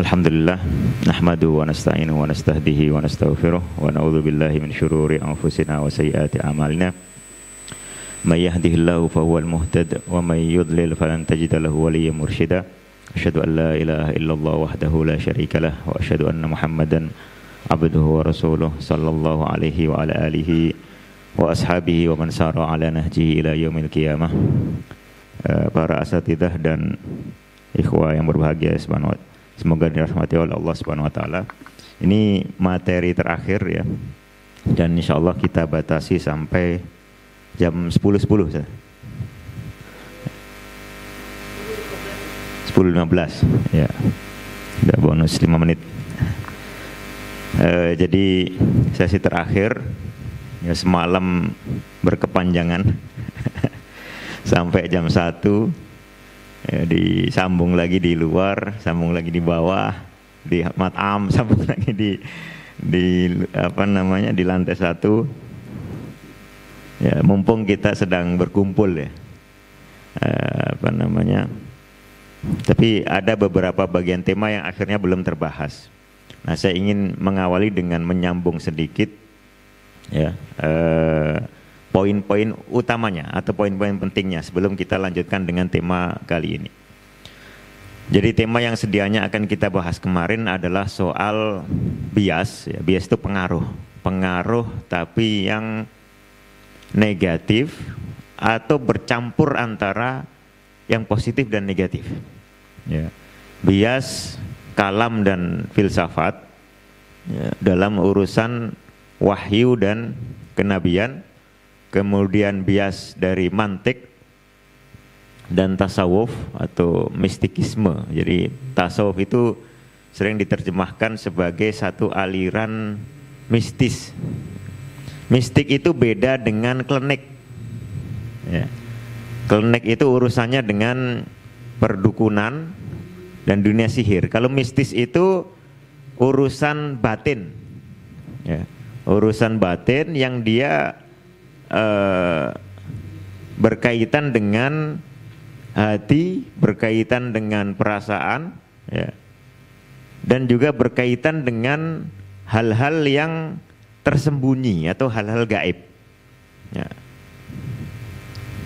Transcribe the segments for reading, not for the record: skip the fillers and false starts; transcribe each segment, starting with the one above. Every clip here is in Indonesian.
Alhamdulillah, nahmadu wa nasta'inu wa nastahdihi wa nastaghfiruh wa na'udzu billahi min syururi anfusina wa sayyiati a'malina. May yahdihillahu fahuwal muhtad wa may yudlil falan tajida lahu waliyyan mursyida. Asyhadu an la ilaha illallah wahdahu la syarikalah wa asyhadu anna Muhammadan abduhu wa rasuluh sallallahu alaihi wa ala alihi wa ashabihi wa man sara ala nahjihi ila yaumil qiyamah. Para asatidzah dan ikhwah yang berbahagia, semoga dirahmati oleh Allah Subhanahu wa taala. Ini materi terakhir ya. Dan insyaallah kita batasi sampai jam 10.10 10:15 ya. Udah bonus 5 menit. Jadi sesi terakhir ya, semalam berkepanjangan sampai jam 1. Ya, disambung lagi di luar, sambung lagi di bawah, di matam, sambung lagi di apa namanya di lantai 1. Ya, mumpung kita sedang berkumpul ya, apa namanya. Tapi ada beberapa bagian tema yang akhirnya belum terbahas. Nah, saya ingin mengawali dengan menyambung sedikit ya, poin-poin utamanya atau poin-poin pentingnya sebelum kita lanjutkan dengan tema kali ini. Jadi tema yang sedianya akan kita bahas kemarin adalah soal bias. Ya, bias itu pengaruh tapi yang negatif atau bercampur antara yang positif dan negatif. Ya. Bias kalam dan filsafat ya, dalam urusan wahyu dan kenabian. Kemudian bias dari mantik dan tasawuf atau mistikisme. Jadi tasawuf itu sering diterjemahkan sebagai satu aliran mistis. Mistik itu beda dengan klenik. Ya. Klenik itu urusannya dengan perdukunan dan dunia sihir. Kalau mistis itu urusan batin. Ya. Urusan batin yang dia berkaitan dengan hati, berkaitan dengan perasaan ya, dan juga berkaitan dengan hal-hal yang tersembunyi atau hal-hal gaib ya.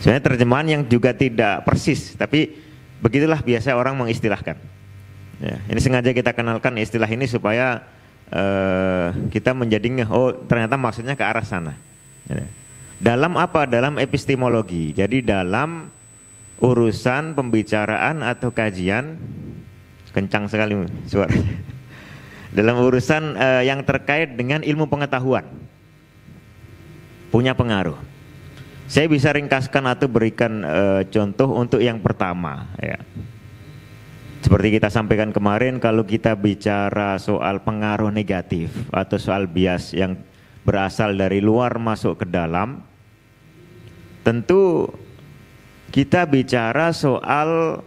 Sebenarnya terjemahan yang juga tidak persis, tapi begitulah biasa orang mengistilahkan ya. Ini sengaja kita kenalkan istilah ini supaya kita menjadi oh ternyata maksudnya ke arah sana ya. Dalam apa? Dalam epistemologi. Jadi dalam urusan pembicaraan atau kajian, kencang sekali suara. Dalam urusan yang terkait dengan ilmu pengetahuan, punya pengaruh. Saya bisa ringkaskan atau berikan contoh untuk yang pertama. Ya. Seperti kita sampaikan kemarin, kalau kita bicara soal pengaruh negatif atau soal bias yang berasal dari luar masuk ke dalam, tentu kita bicara soal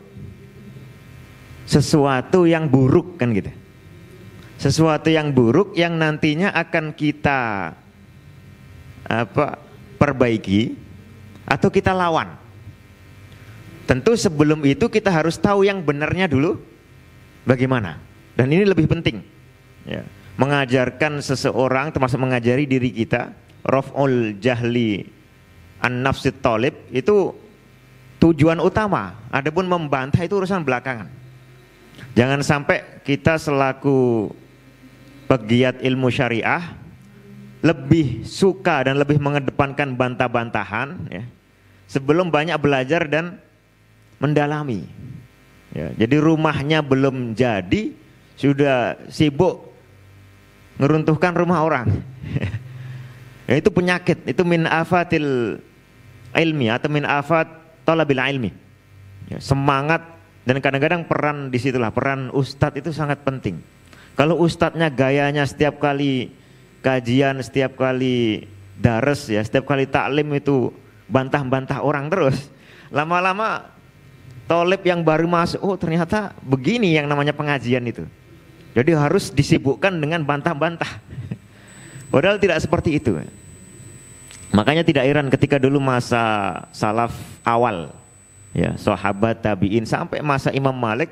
sesuatu yang buruk kan gitu. Sesuatu yang buruk yang nantinya akan kita perbaiki atau kita lawan. Tentu sebelum itu kita harus tahu yang benarnya dulu bagaimana. Dan ini lebih penting ya. Mengajarkan seseorang, termasuk mengajari diri kita, raf'ul jahli an nafsit talib, itu tujuan utama. Adapun membantah itu urusan belakangan. Jangan sampai kita selaku pegiat ilmu syariah lebih suka dan lebih mengedepankan bantah-bantahan ya, sebelum banyak belajar dan mendalami ya. Jadi rumahnya belum jadi sudah sibuk ngeruntuhkan rumah orang. Ya, itu penyakit, itu min afatil ilmi atau min afat talabil ilmi. Ya, semangat dan kadang-kadang peran disitulah, peran ustadz itu sangat penting. Kalau ustadznya gayanya setiap kali kajian, setiap kali dares ya, setiap kali taklim itu bantah-bantah orang terus, lama-lama tolib yang baru masuk, oh ternyata begini yang namanya pengajian itu. Jadi harus disibukkan dengan bantah-bantah. Padahal tidak seperti itu. Makanya tidak heran ketika dulu masa salaf awal, ya, sahabat tabi'in sampai masa Imam Malik,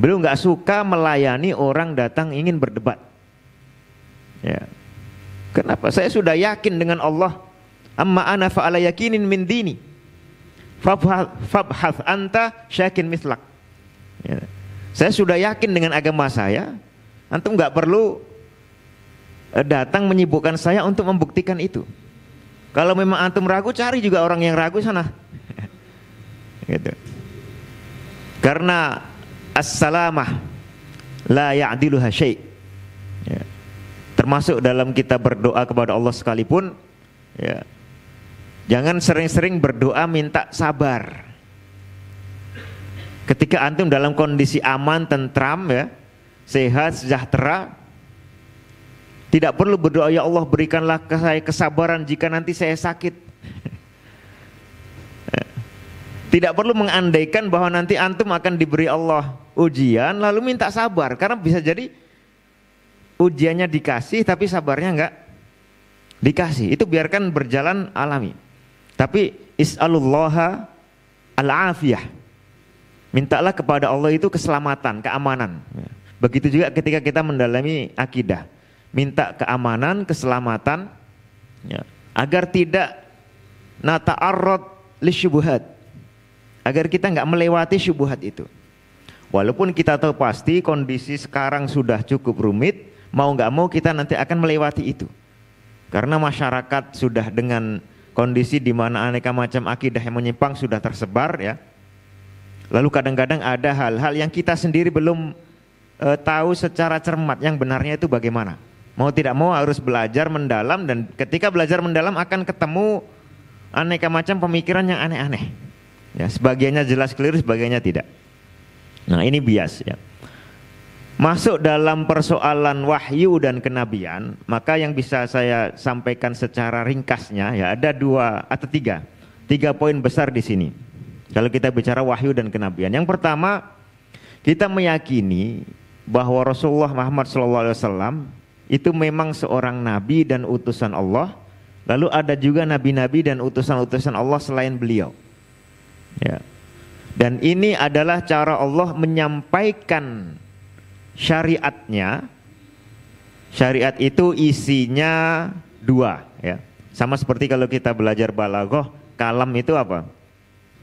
Beliau nggak suka melayani orang datang ingin berdebat. Ya. Kenapa? Saya sudah yakin dengan Allah. Amma ana fa'ala yakinin min dini. Fabhath anta syakin mislak. Ya. Saya sudah yakin dengan agama saya. Antum nggak perlu datang menyibukkan saya untuk membuktikan itu. Kalau memang antum ragu, cari juga orang yang ragu sana. Gitu. Karena as-salamah la ya'diluha syai'. Ya. Termasuk dalam kita berdoa kepada Allah sekalipun, ya, jangan sering-sering berdoa minta sabar. Ketika antum dalam kondisi aman, tentram, ya, sehat, sejahtera, tidak perlu berdoa, ya Allah berikanlah saya kesabaran jika nanti saya sakit. Tidak perlu mengandaikan bahwa nanti antum akan diberi Allah ujian lalu minta sabar, karena bisa jadi ujiannya dikasih tapi sabarnya enggak dikasih. Itu biarkan berjalan alami. Tapi is'alullaha al-afiyah. Mintalah kepada Allah itu keselamatan, keamanan. Begitu juga ketika kita mendalami akidah. Minta keamanan, keselamatan, ya, agar tidak nata'arrad lisyubuhat. Agar kita enggak melewati syubhat itu. Walaupun kita tahu pasti kondisi sekarang sudah cukup rumit, mau nggak mau kita nanti akan melewati itu. Karena masyarakat sudah dengan kondisi di mana aneka macam akidah yang menyimpang sudah tersebar, ya. Lalu kadang-kadang ada hal-hal yang kita sendiri belum tahu secara cermat yang benarnya itu bagaimana. Mau tidak mau harus belajar mendalam, dan ketika belajar mendalam akan ketemu aneka macam pemikiran yang aneh-aneh. Ya, sebagiannya jelas keliru, sebagiannya tidak. Nah, ini bias, ya. Masuk dalam persoalan wahyu dan kenabian, maka yang bisa saya sampaikan secara ringkasnya, ya, ada dua atau tiga poin besar di sini. Kalau kita bicara wahyu dan kenabian, yang pertama, kita meyakini bahwa Rasulullah Muhammad SAW itu memang seorang nabi dan utusan Allah. Lalu ada juga nabi-nabi dan utusan-utusan Allah selain beliau. Ya. Dan ini adalah cara Allah menyampaikan syariatnya. Syariat itu isinya dua, ya. Sama seperti kalau kita belajar balaghah, kalam itu apa?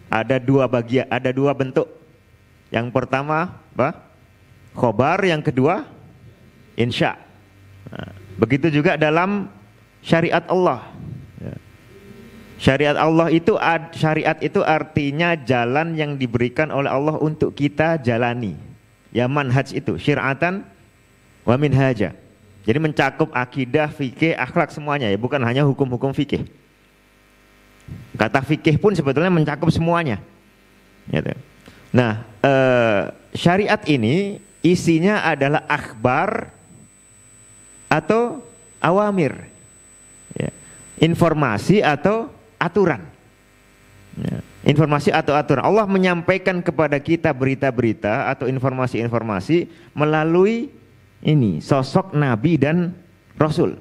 Ada dua bagian, ada dua bentuk. Yang pertama apa? Khobar, yang kedua insya. Nah, begitu juga dalam syariat Allah. Ya. Syariat Allah itu, syariat itu artinya jalan yang diberikan oleh Allah untuk kita jalani. Ya, manhaj itu syir'atan wa minhaja. Jadi mencakup akidah, fikih, akhlak semuanya, ya, bukan hanya hukum-hukum fikih. Kata fikih pun sebetulnya mencakup semuanya. Gitu. Nah, syariat ini isinya adalah akhbar atau awamir, ya, informasi atau aturan. Ya, informasi atau aturan. Allah menyampaikan kepada kita berita-berita atau informasi-informasi melalui ini sosok Nabi dan Rasul.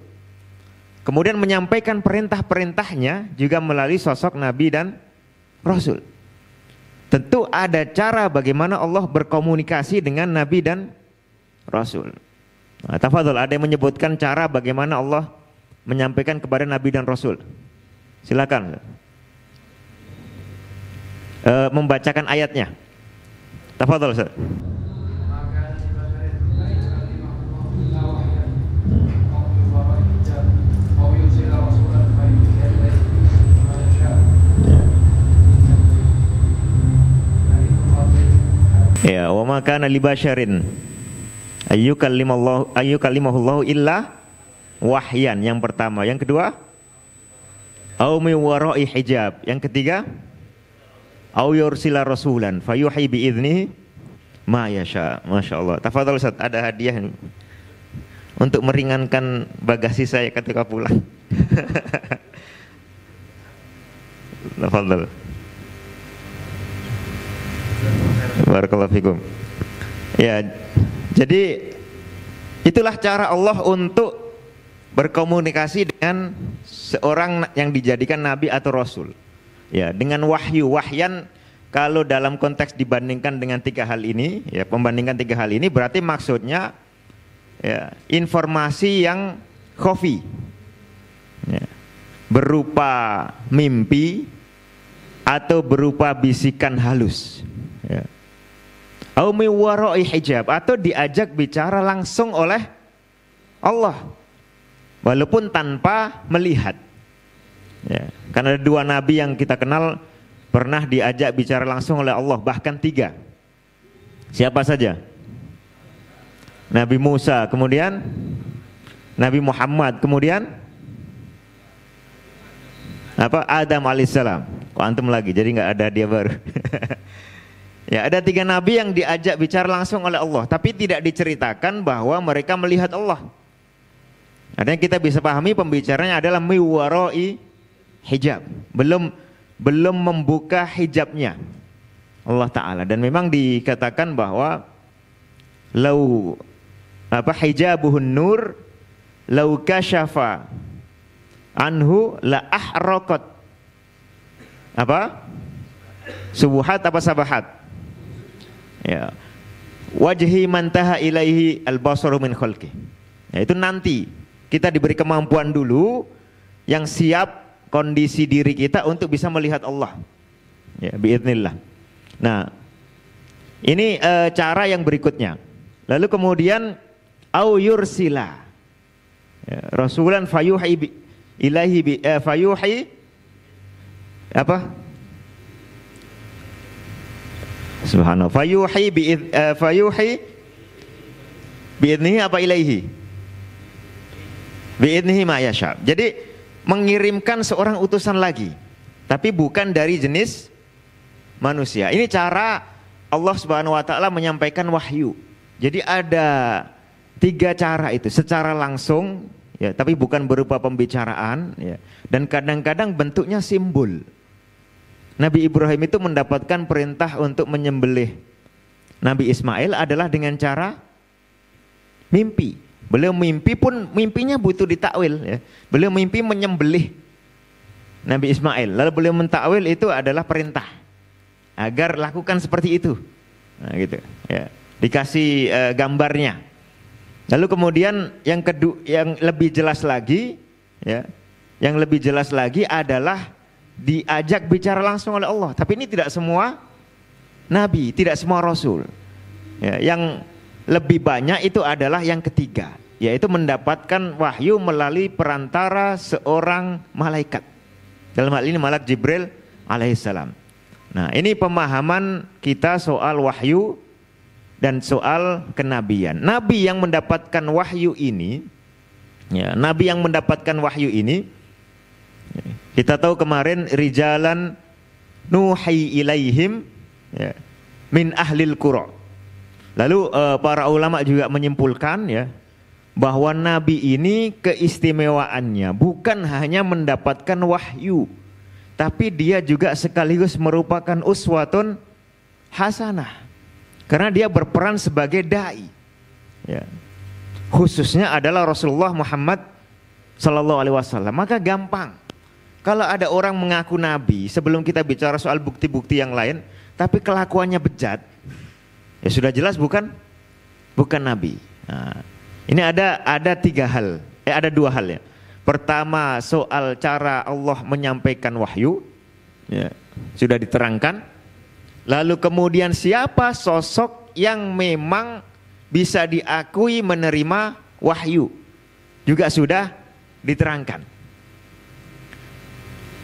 Kemudian menyampaikan perintah-perintahnya juga melalui sosok Nabi dan Rasul. Tentu ada cara bagaimana Allah berkomunikasi dengan Nabi dan Rasul. Nah, tafadhol, ada yang menyebutkan cara bagaimana Allah menyampaikan kepada Nabi dan Rasul. Silakan. Membacakan ayatnya. Tafadhol, Ustaz. Ya, wa ma kana li basyarin ayyukallimahullahu illa wahyan, yang pertama. Yang kedua, au min wara'i hijab. Yang ketiga, au yursila rasulan fayuhi bi idzni ma yasha. Masyaallah. Tafadhol Ustaz, ada hadiah untuk meringankan bagasi saya ketika pulang. Tafadhol. Barakallahu fikum. Ya, jadi itulah cara Allah untuk berkomunikasi dengan seorang yang dijadikan nabi atau rasul. Ya, dengan wahyu. Wahyan kalau dalam konteks dibandingkan dengan tiga hal ini, ya pembandingkan tiga hal ini berarti maksudnya ya, informasi yang khafi, ya, berupa mimpi atau berupa bisikan halus, ya. Au min wara'i hijab, atau diajak bicara langsung oleh Allah walaupun tanpa melihat. Ya, karena ada dua nabi yang kita kenal pernah diajak bicara langsung oleh Allah, bahkan tiga. Siapa saja? Nabi Musa, kemudian Nabi Muhammad, kemudian apa? Adam alaihissalam. Kok antum lagi? Jadi nggak ada dia baru. Ya, ada tiga nabi yang diajak bicara langsung oleh Allah, tapi tidak diceritakan bahwa mereka melihat Allah. Artinya kita bisa pahami pembicaranya adalah miwaroi hijab, belum membuka hijabnya Allah Ta'ala. Dan memang dikatakan bahwa lau hijabuhun nur lau kasyafa anhu la ahraqat subuhat sabahat, ya, wajhi mantaha ilaihi al-basaru min khalqi. Ya, itu nanti kita diberi kemampuan dulu yang siap kondisi diri kita untuk bisa melihat Allah, ya, biidznillah. Nah, ini cara yang berikutnya. Lalu kemudian au yursila, ya, rasulan fayuhi ilaihi fayuhi subhanallah, fayuhi biidnihi ilaihi biidnihi ma yasha. Jadi mengirimkan seorang utusan lagi, tapi bukan dari jenis manusia. Ini cara Allah Subhanahu wa Ta'ala menyampaikan wahyu. Jadi ada tiga cara itu, secara langsung, ya, tapi bukan berupa pembicaraan, ya, dan kadang-kadang bentuknya simbol. Nabi Ibrahim itu mendapatkan perintah untuk menyembelih Nabi Ismail adalah dengan cara mimpi. Beliau mimpi pun mimpinya butuh ditakwil, ya. Beliau mimpi menyembelih Nabi Ismail, lalu beliau mentakwil itu adalah perintah agar lakukan seperti itu. Nah, gitu, ya. Dikasih gambarnya. Lalu kemudian yang kedua, yang lebih jelas lagi, ya, yang lebih jelas lagi adalah diajak bicara langsung oleh Allah. Tapi ini tidak semua nabi, tidak semua rasul, ya. Yang lebih banyak itu adalah yang ketiga, yaitu mendapatkan wahyu melalui perantara seorang malaikat. Dalam hal ini malaikat Jibril alaihissalam. Nah, ini pemahaman kita soal wahyu dan soal kenabian. Nabi yang mendapatkan wahyu ini, ya, nabi yang mendapatkan wahyu ini, kita tahu kemarin rijalan nuhi ilaihim, ya, min ahlil qura. Lalu para ulama juga menyimpulkan, ya, bahwa nabi ini keistimewaannya bukan hanya mendapatkan wahyu, tapi dia juga sekaligus merupakan uswatun hasanah, karena dia berperan sebagai dai, ya. Khususnya adalah Rasulullah Muhammad Sallallahu Alaihi Wasallam. Maka gampang kalau ada orang mengaku nabi, sebelum kita bicara soal bukti-bukti yang lain, tapi kelakuannya bejat, ya sudah jelas bukan nabi. Nah, ini ada tiga hal, ada dua hal, ya. Pertama soal cara Allah menyampaikan wahyu, ya, sudah diterangkan. Lalu kemudian siapa sosok yang memang bisa diakui menerima wahyu, juga sudah diterangkan.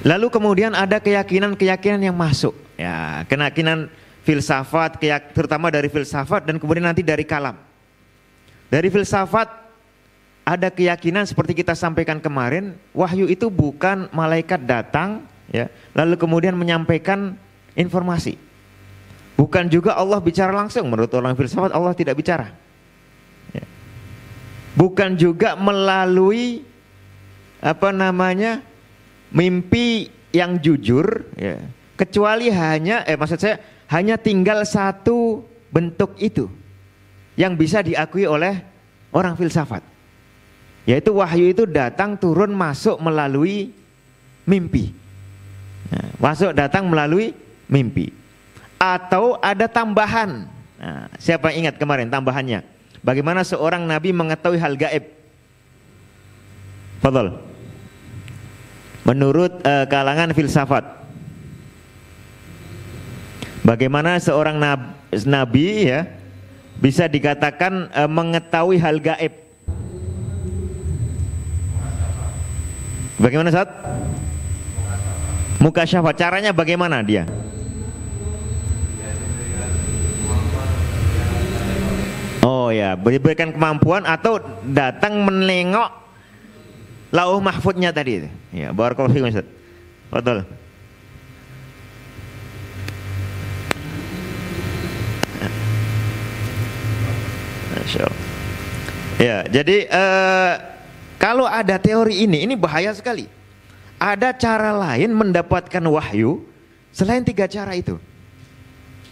Lalu kemudian ada keyakinan-keyakinan yang masuk, ya, keyakinan filsafat, terutama dari filsafat dan kemudian nanti dari kalam. Dari filsafat ada keyakinan seperti kita sampaikan kemarin, wahyu itu bukan malaikat datang, ya, lalu kemudian menyampaikan informasi. Bukan juga Allah bicara langsung, menurut orang filsafat Allah tidak bicara, ya. Bukan juga melalui mimpi yang jujur, ya. Kecuali hanya tinggal satu bentuk itu yang bisa diakui oleh orang filsafat, yaitu wahyu itu datang turun masuk melalui mimpi, ya, datang melalui mimpi. atau ada tambahan. Nah, siapa yang ingat kemarin tambahannya? Bagaimana seorang nabi mengetahui hal gaib? Fadhal. Menurut kalangan filsafat, bagaimana seorang nabi ya bisa dikatakan mengetahui hal gaib? Bagaimana Ustaz? Mukasyafat. Caranya bagaimana dia? Oh ya, diberikan kemampuan atau datang menengok lauh mahfudnya tadi. Ya, barakallahu fiikum Ustaz. Betul. Masyaallah. Ya, jadi kalau ada teori ini bahaya sekali. Ada cara lain mendapatkan wahyu selain 3 cara itu.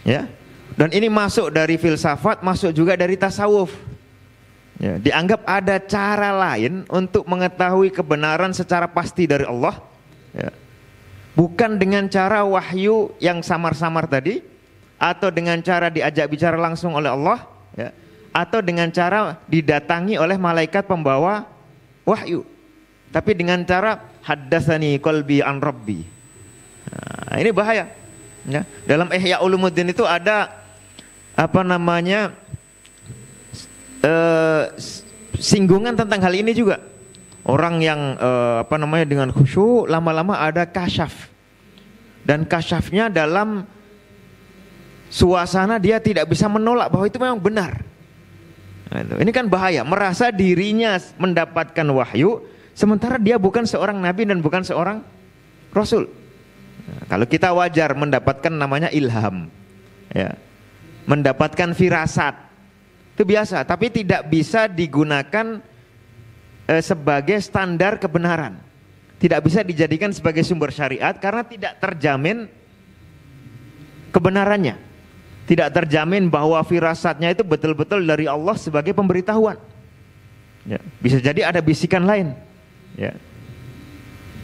Ya. Dan ini masuk dari filsafat, masuk juga dari tasawuf. Ya, dianggap ada cara lain untuk mengetahui kebenaran secara pasti dari Allah. Ya. Bukan dengan cara wahyu yang samar-samar tadi, atau dengan cara diajak bicara langsung oleh Allah, ya, atau dengan cara didatangi oleh malaikat pembawa wahyu. Tapi dengan cara haddatsani qalbi an rabbi. Nah, ini bahaya. Ya. Dalam Ihya Ulumuddin itu ada singgungan tentang hal ini juga. Orang yang dengan khusyuk lama-lama ada kasyaf. Dan kasyafnya dalam suasana dia tidak bisa menolak bahwa itu memang benar. Nah, ini kan bahaya, merasa dirinya mendapatkan wahyu sementara dia bukan seorang nabi dan bukan seorang rasul. Nah, kalau kita wajar mendapatkan namanya ilham, ya, mendapatkan firasat, itu biasa, tapi tidak bisa digunakan sebagai standar kebenaran. Tidak bisa dijadikan sebagai sumber syariat karena tidak terjamin kebenarannya. Tidak terjamin bahwa firasatnya itu betul-betul dari Allah sebagai pemberitahuan. Ya, bisa jadi ada bisikan lain. Ya.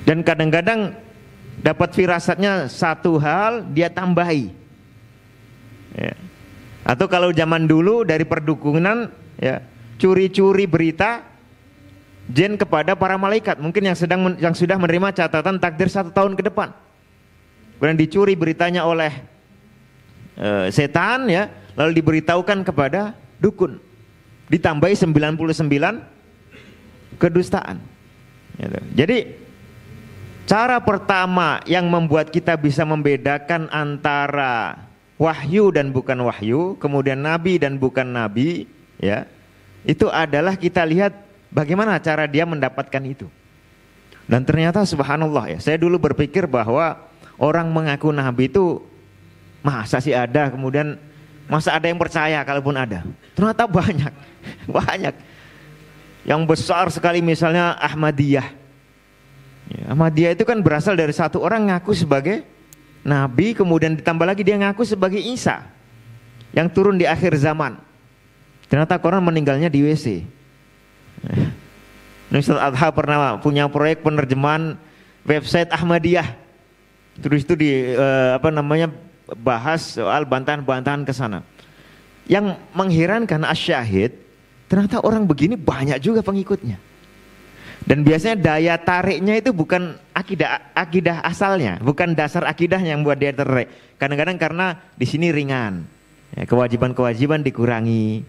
Dan kadang-kadang dapat firasatnya satu hal dia tambahi. Ya. Atau kalau zaman dulu dari perdukunan, ya, curi-curi berita jin kepada para malaikat, mungkin yang sudah menerima catatan takdir 1 tahun ke depan. Kemudian dicuri beritanya oleh setan, ya, lalu diberitahukan kepada dukun. Ditambahi 99 kedustaan. Jadi cara pertama yang membuat kita bisa membedakan antara wahyu dan bukan wahyu, kemudian nabi dan bukan nabi, ya, itu adalah kita lihat bagaimana cara dia mendapatkan itu. Dan ternyata subhanallah, ya, saya dulu berpikir bahwa orang mengaku nabi itu masa sih ada, kemudian masa ada yang percaya kalaupun ada. Ternyata banyak. Yang besar sekali misalnya Ahmadiyah. Ya, Ahmadiyah itu kan berasal dari satu orang ngaku sebagai nabi, kemudian ditambah lagi dia ngaku sebagai Isa yang turun di akhir zaman. Ternyata konon meninggalnya di WC. Ustaz Adha pernah punya proyek penerjemahan website Ahmadiyah. Terus itu bahas soal bantahan-bantahan ke sana. Yang mengherankan asyahid, ternyata orang begini banyak juga pengikutnya. Dan biasanya daya tariknya itu bukan akidah asalnya, bukan dasar akidahnya yang buat dia tertarik. Kadang-kadang karena di sini ringan, ya, kewajiban-kewajiban dikurangi,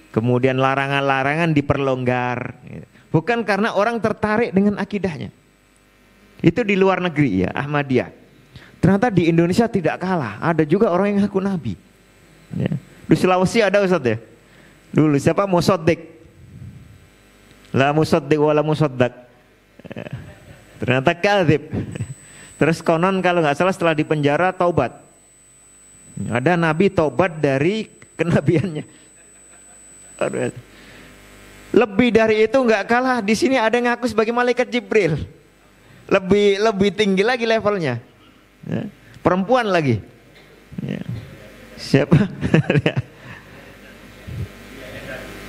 kemudian larangan-larangan diperlonggar. Bukan karena orang tertarik dengan akidahnya. Itu di luar negeri, ya, Ahmadiyah. Ternyata di Indonesia tidak kalah, ada juga orang yang ngaku nabi. Ya. Di Sulawesi ada Ustaz, ya. Dulu siapa? Musaddiq. La musaddiq wala musaddaq. Ternyata kadzib. Terus konon kalau nggak salah setelah di penjara taubat. Ada nabi taubat dari kenabiannya. Lebih dari itu nggak kalah, di sini ada yang ngaku sebagai malaikat Jibril. Lebih tinggi lagi levelnya. Ya. Perempuan lagi. Ya. Siapa?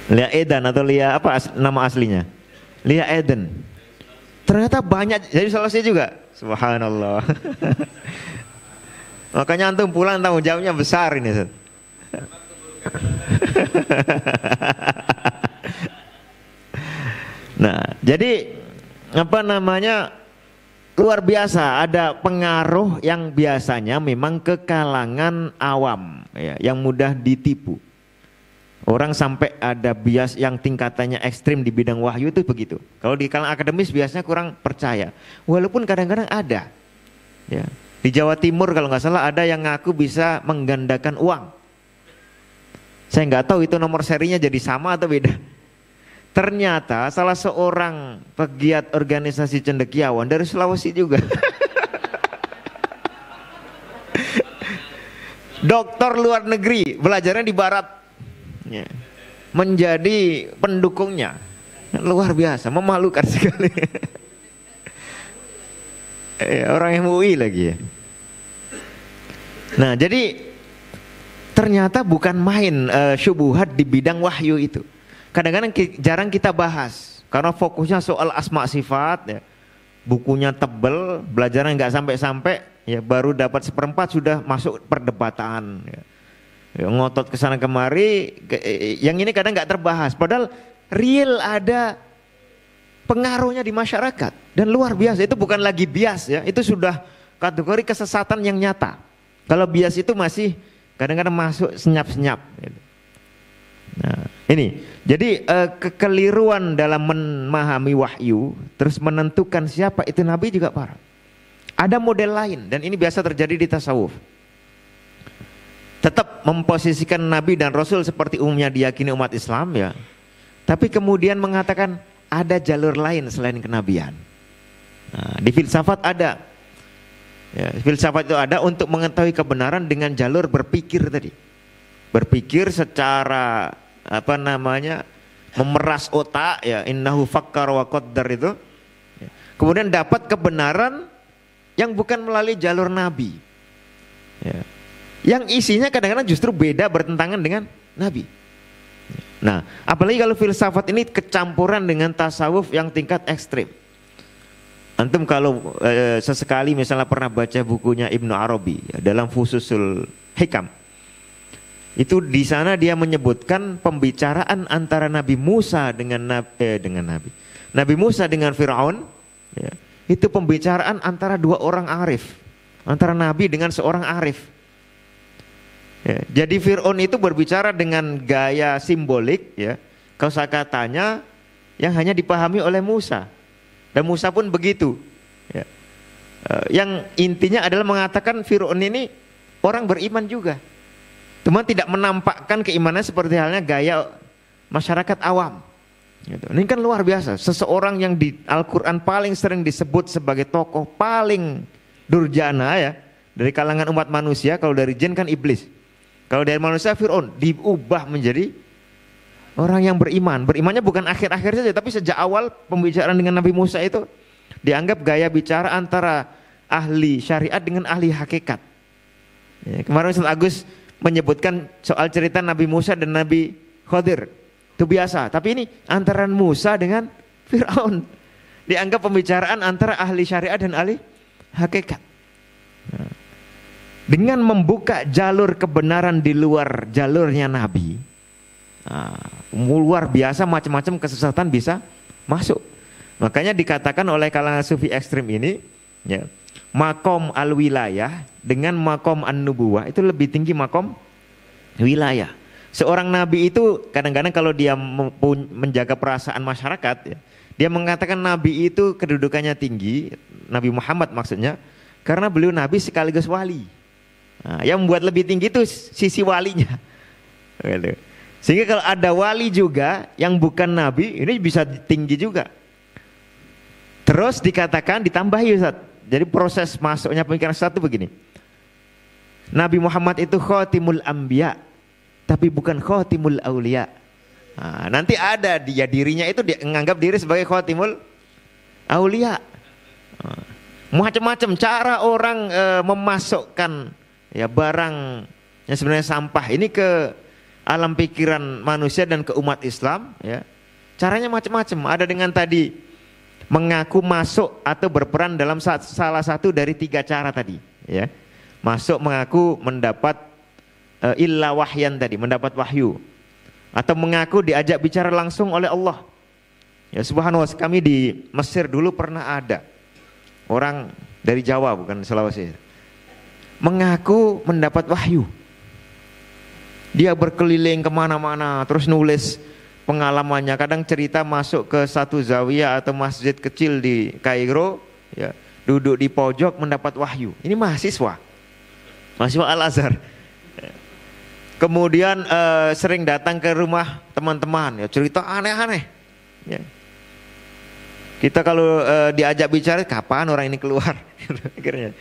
Lia Eden atau Lia apa nama aslinya? Lia Eden. Ternyata banyak, jadi Sulawesi juga. Subhanallah. Makanya antum pulang tanggung jawabnya besar ini, Ustaz. Nah, jadi apa namanya, luar biasa, ada pengaruh yang biasanya memang ke kalangan awam ya, yang mudah ditipu. Orang sampai ada bias yang tingkatannya ekstrim di bidang wahyu itu begitu. Kalau di kalangan akademis biasanya kurang percaya. Walaupun kadang-kadang ada. Ya. Di Jawa Timur kalau nggak salah ada yang ngaku bisa menggandakan uang. Saya nggak tahu itu nomor serinya jadi sama atau beda. Ternyata salah seorang pegiat organisasi cendekiawan dari Sulawesi juga. Dokter luar negeri, belajarnya di barat. Ya. Menjadi pendukungnya. Luar biasa, memalukan sekali. Orang MUI lagi ya. Nah, jadi ternyata bukan main syubuhat di bidang wahyu itu. Kadang-kadang jarang kita bahas karena fokusnya soal asma sifat ya. Bukunya tebel, belajarnya nggak sampai-sampai ya, baru dapat seperempat sudah masuk perdebatan ya. Ngotot kesana kemari, yang ini kadang nggak terbahas. Padahal real ada pengaruhnya di masyarakat dan luar biasa. Itu bukan lagi bias ya, itu sudah kategori kesesatan yang nyata. Kalau bias itu masih kadang-kadang masuk senyap-senyap. Nah, ini jadi kekeliruan dalam memahami wahyu, terus menentukan siapa itu nabi juga parah. Ada model lain dan ini biasa terjadi di tasawuf. Tetap memposisikan Nabi dan Rasul seperti umumnya diyakini umat Islam ya. Tapi kemudian mengatakan ada jalur lain selain kenabian. Nah, di filsafat ada. Ya, filsafat itu ada untuk mengetahui kebenaran dengan jalur berpikir tadi. Berpikir secara apa namanya, memeras otak ya, innahu fakkar wa qaddar itu. Ya. Kemudian dapat kebenaran yang bukan melalui jalur Nabi. Ya. Yang isinya kadang-kadang justru beda, bertentangan dengan Nabi. Nah, apalagi kalau filsafat ini kecampuran dengan tasawuf yang tingkat ekstrim. Antum kalau sesekali misalnya pernah baca bukunya Ibnu Arabi ya, dalam Fususul Hikam, itu di sana dia menyebutkan pembicaraan antara Nabi Musa dengan Nabi Musa dengan Firaun. Ya, itu pembicaraan antara dua orang arif, antara Nabi dengan seorang arif. Ya, jadi Fir'aun itu berbicara dengan gaya simbolik ya, kosakatanya yang hanya dipahami oleh Musa dan Musa pun begitu ya. Yang intinya adalah mengatakan Fir'aun ini orang beriman juga, cuma tidak menampakkan keimanan seperti halnya gaya masyarakat awam gitu. Ini kan luar biasa, seseorang yang di Al-Quran paling sering disebut sebagai tokoh paling durjana ya, dari kalangan umat manusia. Kalau dari jin kan iblis. Kalau dari manusia Fir'aun diubah menjadi orang yang beriman. Berimannya bukan akhir-akhir saja, tapi sejak awal pembicaraan dengan Nabi Musa itu dianggap gaya bicara antara ahli syariat dengan ahli hakikat. Ya, kemarin Ustaz Agus menyebutkan soal cerita Nabi Musa dan Nabi Khadir. Itu biasa, tapi ini antara Musa dengan Fir'aun. Dianggap pembicaraan antara ahli syariat dan ahli hakikat. Nah, dengan membuka jalur kebenaran di luar jalurnya Nabi, luar biasa macam-macam kesesatan bisa masuk. Makanya dikatakan oleh kalangan sufi ekstrim ini ya, makom al-wilayah dengan makom an-nubuwah itu lebih tinggi makom wilayah. Seorang nabi itu kadang-kadang kalau dia menjaga perasaan masyarakat ya, dia mengatakan nabi itu kedudukannya tinggi, Nabi Muhammad maksudnya, karena beliau nabi sekaligus wali. Nah, yang membuat lebih tinggi itu sisi walinya. Sehingga kalau ada wali juga yang bukan nabi, ini bisa tinggi juga. Terus dikatakan ditambahi Ustaz. Jadi proses masuknya pemikiran satu begini. Nabi Muhammad itu khatimul anbiya, tapi bukan khatimul auliya. Nah, nanti ada dia dirinya itu dia menganggap diri sebagai khatimul auliya. Macam-macam cara orang memasukkan ya barang yang sebenarnya sampah ini ke alam pikiran manusia dan ke umat Islam ya. Caranya macam-macam. Ada dengan tadi mengaku masuk atau berperan dalam salah satu dari tiga cara tadi ya. masuk mengaku mendapat illa wahyan tadi, mendapat wahyu, atau mengaku diajak bicara langsung oleh Allah. Ya subhanallah, kami di Mesir dulu pernah ada orang dari Jawa, bukan Sulawesi, mengaku mendapat wahyu. Dia berkeliling kemana-mana, terus nulis pengalamannya. Kadang cerita masuk ke satu zawiyah atau masjid kecil di Kairo, ya, duduk di pojok mendapat wahyu. Ini mahasiswa Al-Azhar. Kemudian sering datang ke rumah teman-teman, ya, cerita aneh-aneh. Ya. Kita kalau diajak bicara, kapan orang ini keluar? Akhirnya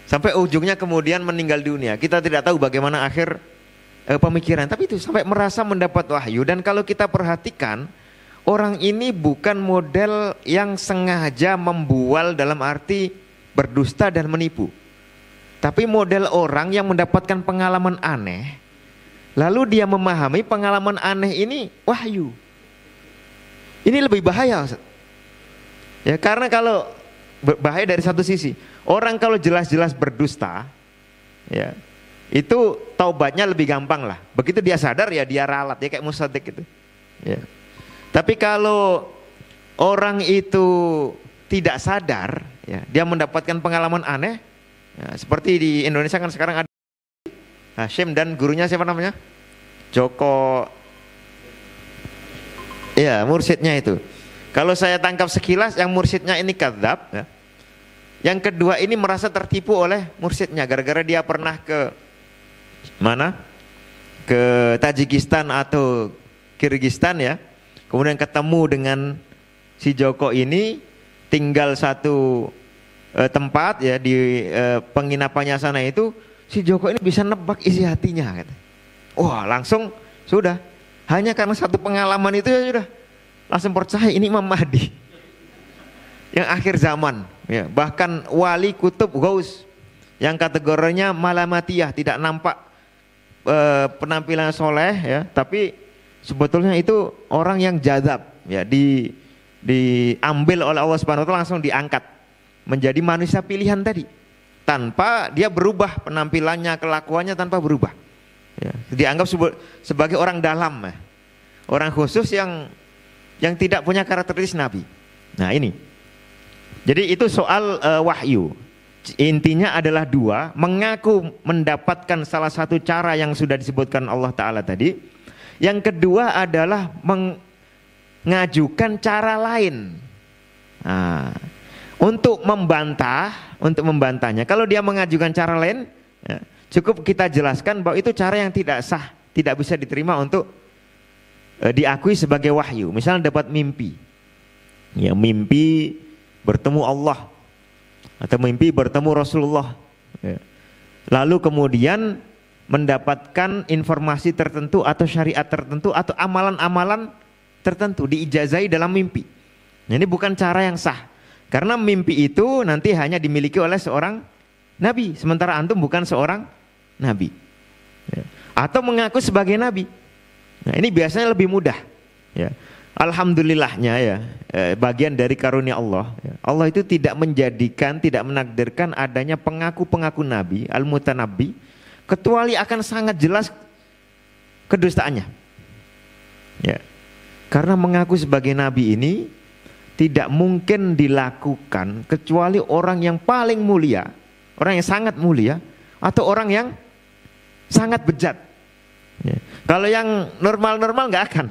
sampai ujungnya kemudian meninggal dunia. Kita tidak tahu bagaimana akhir pemikiran, tapi itu sampai merasa mendapat wahyu. Dan kalau kita perhatikan, orang ini bukan model yang sengaja membual dalam arti berdusta dan menipu, tapi model orang yang mendapatkan pengalaman aneh, lalu dia memahami pengalaman aneh ini wahyu. Ini lebih bahaya, Ustaz. Ya, karena kalau bahaya dari satu sisi, orang kalau jelas-jelas berdusta, ya, itu taubatnya lebih gampang lah. Begitu dia sadar, ya dia ralat, ya kayak Musaddiq gitu. Ya. Tapi kalau orang itu tidak sadar, ya, dia mendapatkan pengalaman aneh, ya, seperti di Indonesia kan sekarang ada Hashim dan gurunya siapa namanya? Joko. Ya, mursyidnya itu. Kalau saya tangkap sekilas, yang mursyidnya ini kadzab, ya. Yang kedua ini merasa tertipu oleh mursyidnya gara-gara dia pernah ke mana? Ke Tajikistan atau Kirgistan, ya. Kemudian ketemu dengan si Joko ini, tinggal satu tempat, ya, di penginapannya sana itu. Si Joko ini bisa nebak isi hatinya, gitu. Wah, langsung sudah, hanya karena satu pengalaman itu, ya sudah langsung percaya ini Imam Mahdi yang akhir zaman, ya. Bahkan wali kutub gaus yang kategorinya malamatiyah, tidak nampak penampilan soleh, ya, tapi sebetulnya itu orang yang jadzab, ya, diambil oleh Allah Subhanahu wa taala, langsung diangkat menjadi manusia pilihan tadi, tanpa dia berubah penampilannya, kelakuannya tanpa berubah, ya. Dianggap sebagai orang dalam, ya. Orang khusus yang tidak punya karakteristik Nabi. Nah ini, jadi itu soal wahyu. Intinya adalah dua, mengaku mendapatkan salah satu cara yang sudah disebutkan Allah Ta'ala tadi. Yang kedua adalah mengajukan cara lain, nah, untuk membantahnya. Kalau dia mengajukan cara lain, ya, cukup kita jelaskan bahwa itu cara yang tidak sah, tidak bisa diterima untuk diakui sebagai wahyu. Misalnya dapat mimpi, ya, mimpi bertemu Allah atau mimpi bertemu Rasulullah, ya. Lalu kemudian mendapatkan informasi tertentu atau syariat tertentu atau amalan-amalan tertentu diijazai dalam mimpi. Nah, ini bukan cara yang sah, karena mimpi itu nanti hanya dimiliki oleh seorang nabi, sementara antum bukan seorang nabi, ya. Atau mengaku sebagai nabi. Nah, ini biasanya lebih mudah, ya. Alhamdulillahnya, ya, bagian dari karunia Allah, ya. Allah itu tidak menjadikan, tidak menakdirkan adanya pengaku-pengaku nabi, al-mutanabbi, kecuali akan sangat jelas kedustaannya, ya. Karena mengaku sebagai nabi ini tidak mungkin dilakukan kecuali orang yang paling mulia, orang yang sangat mulia, atau orang yang sangat bejat, ya. Kalau yang normal-normal nggak akan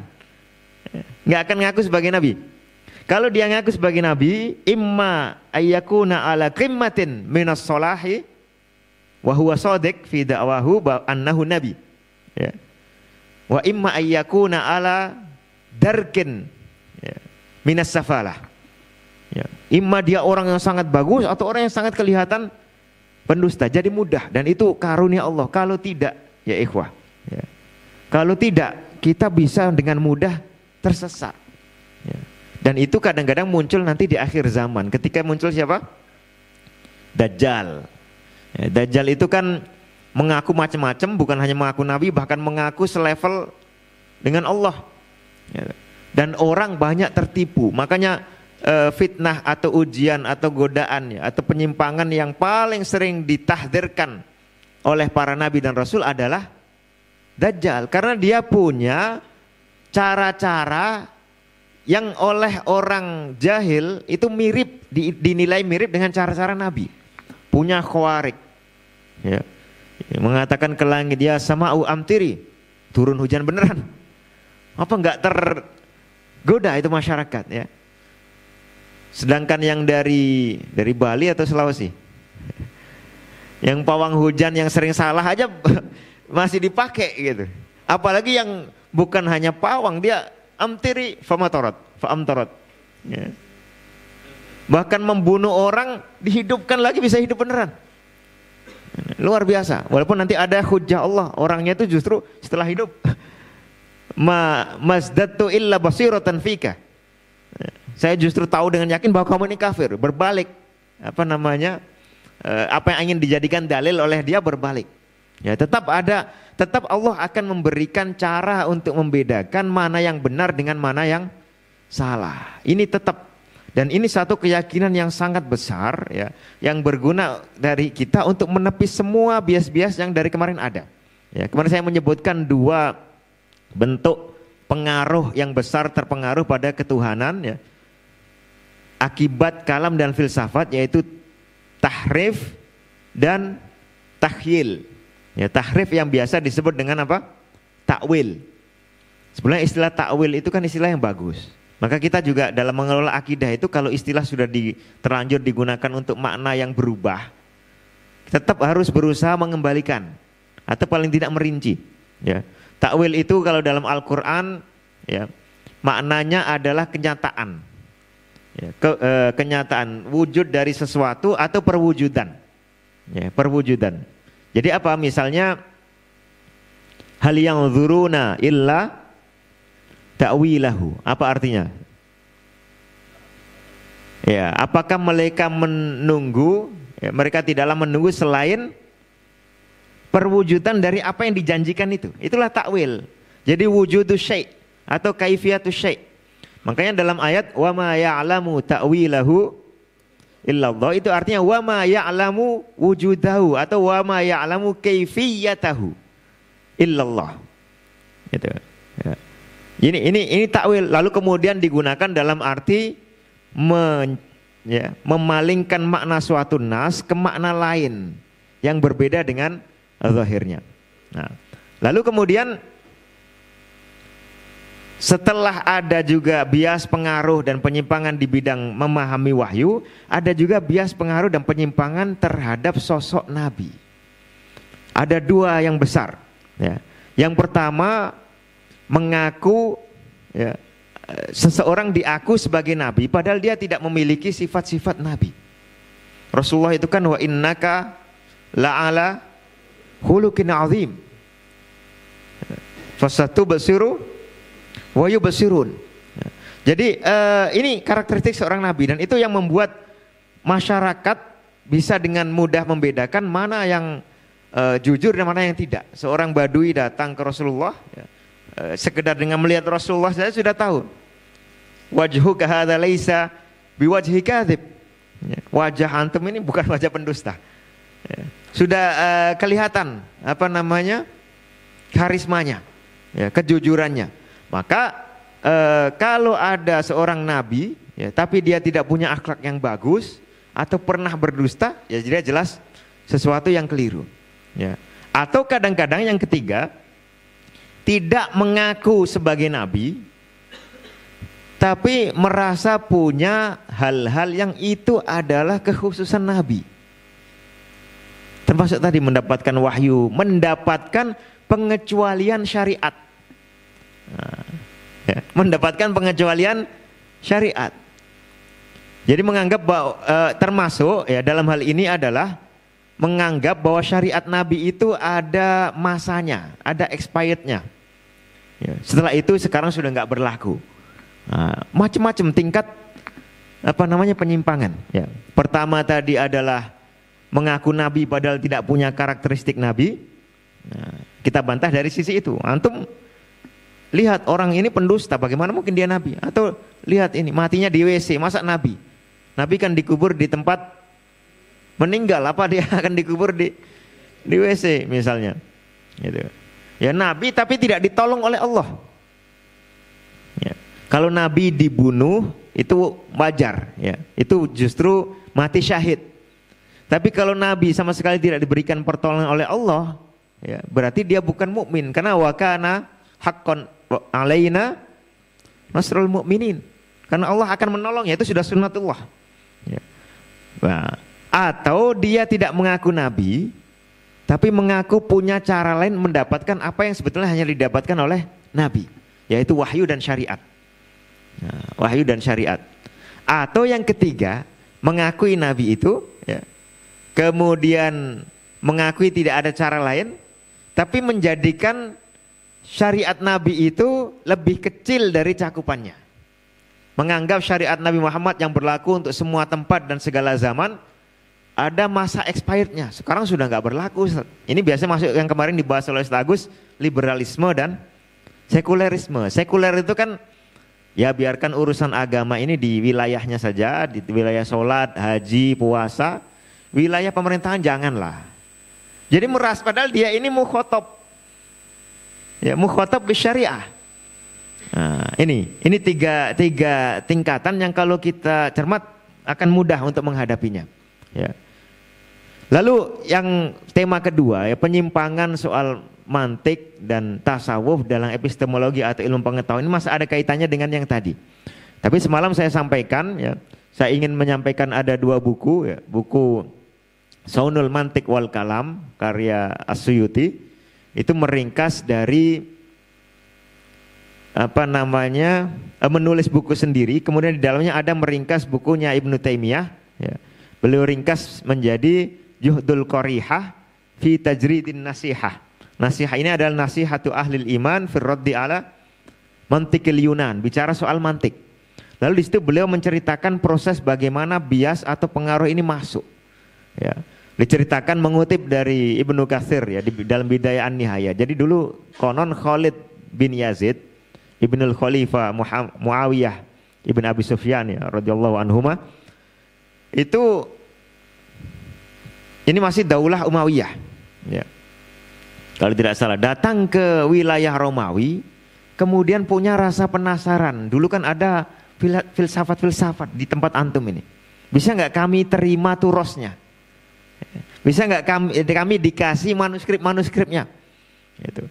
ngaku sebagai nabi. Kalau dia ngaku sebagai nabi, imma ayyakuna ala qimmatin minas salahi wa huwa shadiq fi da'wahu annahu nabi, ya. Wa imma ayyakuna ala darkin, ya, minas safalah, ya. Imma dia orang yang sangat bagus atau orang yang sangat kelihatan pendusta. Jadi mudah, dan itu karunia Allah. Kalau tidak, ya ikhwah, ya, kalau tidak, kita bisa dengan mudah tersesat, ya. Dan itu kadang-kadang muncul nanti di akhir zaman. Ketika muncul siapa? Dajjal, ya, Dajjal itu kan mengaku macam-macam, bukan hanya mengaku nabi, bahkan mengaku selevel dengan Allah, ya. Dan orang banyak tertipu. Makanya fitnah atau ujian atau godaan, ya, atau penyimpangan yang paling sering ditahdzirkan oleh para nabi dan rasul adalah Dajjal, karena dia punya cara-cara yang oleh orang jahil itu mirip, dinilai mirip dengan cara-cara nabi. Punya khawarik, ya, mengatakan ke langit, ya sama'u amtiri, turun hujan beneran. Apa enggak tergoda itu masyarakat, ya. Sedangkan yang dari Bali atau Sulawesi, yang pawang hujan yang sering salah aja masih dipakai gitu. Apalagi yang bukan hanya pawang, dia amtiri famatorat, faamtorot. Ya. Bahkan membunuh orang dihidupkan lagi, bisa hidup beneran. Luar biasa. Walaupun nanti ada hujjah Allah, orangnya itu justru setelah hidup mazdatu illa basiratan fika. Saya justru tahu dengan yakin bahwa kamu ini kafir. Berbalik, apa namanya, apa yang ingin dijadikan dalil oleh dia berbalik. Ya, tetap Allah akan memberikan cara untuk membedakan mana yang benar dengan mana yang salah. Ini tetap, dan ini satu keyakinan yang sangat besar, ya, yang berguna dari kita untuk menepis semua bias-bias yang dari kemarin ada. Ya, kemarin saya menyebutkan dua bentuk pengaruh yang besar terpengaruh pada ketuhanan, ya, akibat kalam dan filsafat, yaitu tahrif dan takhyil. Ya, tahrif yang biasa disebut dengan apa? Takwil. Sebenarnya istilah takwil itu kan istilah yang bagus. Maka kita juga dalam mengelola akidah itu, kalau istilah sudah terlanjur digunakan untuk makna yang berubah, tetap harus berusaha mengembalikan atau paling tidak merinci. Ya. Takwil itu kalau dalam Al-Quran, ya, maknanya adalah kenyataan. Ya, kenyataan wujud dari sesuatu atau perwujudan, ya, perwujudan. Jadi apa, misalnya hal yang dzuruna illa ta'wilahu, apa artinya? Ya, apakah mereka menunggu, ya, mereka tidaklah menunggu selain perwujudan dari apa yang dijanjikan itu. Itulah takwil. Jadi wujudu syai' atau kaifiyatu syai'. Makanya dalam ayat wa ma ya'lamu ta'wilahu illallah, itu artinya wa ma ya'lamu wujudahu atau wa ma ya'lamu kaifiyatahu illallah. Gitu. Ya. Ini takwil, lalu kemudian digunakan dalam arti memalingkan makna suatu nas ke makna lain yang berbeda dengan zahirnya. Nah, lalu kemudian setelah ada juga bias pengaruh dan penyimpangan di bidang memahami wahyu, ada juga bias pengaruh dan penyimpangan terhadap sosok Nabi. Ada dua yang besar. Ya. Yang pertama, mengaku, ya, seseorang diaku sebagai Nabi padahal dia tidak memiliki sifat-sifat Nabi. Rasulullah itu kan wa innaka la'ala khuluqin azim. Fasatu basiru wa yubsirun. Jadi ini karakteristik seorang nabi, dan itu yang membuat masyarakat bisa dengan mudah membedakan mana yang jujur dan mana yang tidak. Seorang badui datang ke Rasulullah, ya, sekedar dengan melihat Rasulullah saya sudah tahu. Wajhuka hadza laisa biwajhi kadzib. Ya, wajah antum ini bukan wajah pendusta. Ya, sudah kelihatan apa namanya? Karismanya, ya, kejujurannya. Maka kalau ada seorang nabi, ya, tapi dia tidak punya akhlak yang bagus atau pernah berdusta, ya dia jelas sesuatu yang keliru. Ya. Atau kadang-kadang yang ketiga, tidak mengaku sebagai nabi, tapi merasa punya hal-hal yang itu adalah kekhususan nabi. Termasuk tadi mendapatkan wahyu, mendapatkan pengecualian syariat. Nah, ya, mendapatkan pengecualian syariat. Jadi menganggap bahwa termasuk, ya, dalam hal ini adalah menganggap bahwa syariat Nabi itu ada masanya, ada expirednya. Ya, setelah itu sekarang sudah nggak berlaku. Nah, macam-macam tingkat apa namanya penyimpangan. Ya. Pertama tadi adalah mengaku Nabi padahal tidak punya karakteristik Nabi. Nah, kita bantah dari sisi itu. Antum lihat orang ini pendusta, bagaimana mungkin dia nabi? Atau lihat ini matinya di WC, masa nabi? Nabi kan dikubur di tempat meninggal, apa dia akan dikubur di di WC misalnya. Gitu. Ya nabi tapi tidak ditolong oleh Allah. Ya. Kalau nabi dibunuh itu wajar, ya. Itu justru mati syahid. Tapi kalau nabi sama sekali tidak diberikan pertolongan oleh Allah, ya, berarti dia bukan mukmin karena wa kana haqqan alaina nasrul mu'minin. Karena Allah akan menolong, ya, itu sudah sunnatullah. Ya. Nah, atau dia tidak mengaku nabi, tapi mengaku punya cara lain mendapatkan apa yang sebetulnya hanya didapatkan oleh nabi, yaitu wahyu dan syariat. Nah, wahyu dan syariat. Atau yang ketiga, mengakui nabi itu, ya, kemudian mengakui tidak ada cara lain, tapi menjadikan syariat nabi itu lebih kecil dari cakupannya. Menganggap syariat Nabi Muhammad yang berlaku untuk semua tempat dan segala zaman ada masa expirednya. Sekarang sudah nggak berlaku. Ini biasanya masuk yang kemarin dibahas oleh Ustaz Agus, liberalisme dan sekulerisme. Sekuler itu kan ya biarkan urusan agama ini di wilayahnya saja, di wilayah sholat, haji, puasa. Wilayah pemerintahan janganlah. Jadi padahal dia ini mukhotob, ya, mukhotob bisyariah. Nah, ini tiga tingkatan yang kalau kita cermat akan mudah untuk menghadapinya. Ya. Lalu yang tema kedua, ya, penyimpangan soal mantik dan tasawuf dalam epistemologi atau ilmu pengetahuan ini masih ada kaitannya dengan yang tadi. Tapi semalam saya sampaikan, ya, saya ingin menyampaikan ada dua buku, ya, buku Saunul Mantik wal Kalam karya As-Suyuti itu meringkas dari menulis buku sendiri, kemudian di dalamnya ada meringkas bukunya Ibnu Taimiyah, ya. Beliau ringkas menjadi Juhdul Qorihah fi Tajridin Nasihah. Nasihah ini adalah nasihatu ahlil iman fir raddi ala mantikil Yunan, bicara soal mantik. Lalu di situ beliau menceritakan proses bagaimana bias atau pengaruh ini masuk, ya. Diceritakan mengutip dari Ibnu Katsir, ya, di dalam Bidayah an-Nihayah. Jadi dulu konon Khalid bin Yazid Ibnul Khalifah Muawiyah Ibn Abi Sufyan, ya, radhiyallahu anhuma, itu ini masih Daulah Umayyah, ya, kalau tidak salah, datang ke wilayah Romawi, kemudian punya rasa penasaran. Dulu kan ada filsafat-filsafat di tempat antum ini, bisa nggak kami terima turosnya? Bisa nggak kami dikasih manuskripnya? Gitu.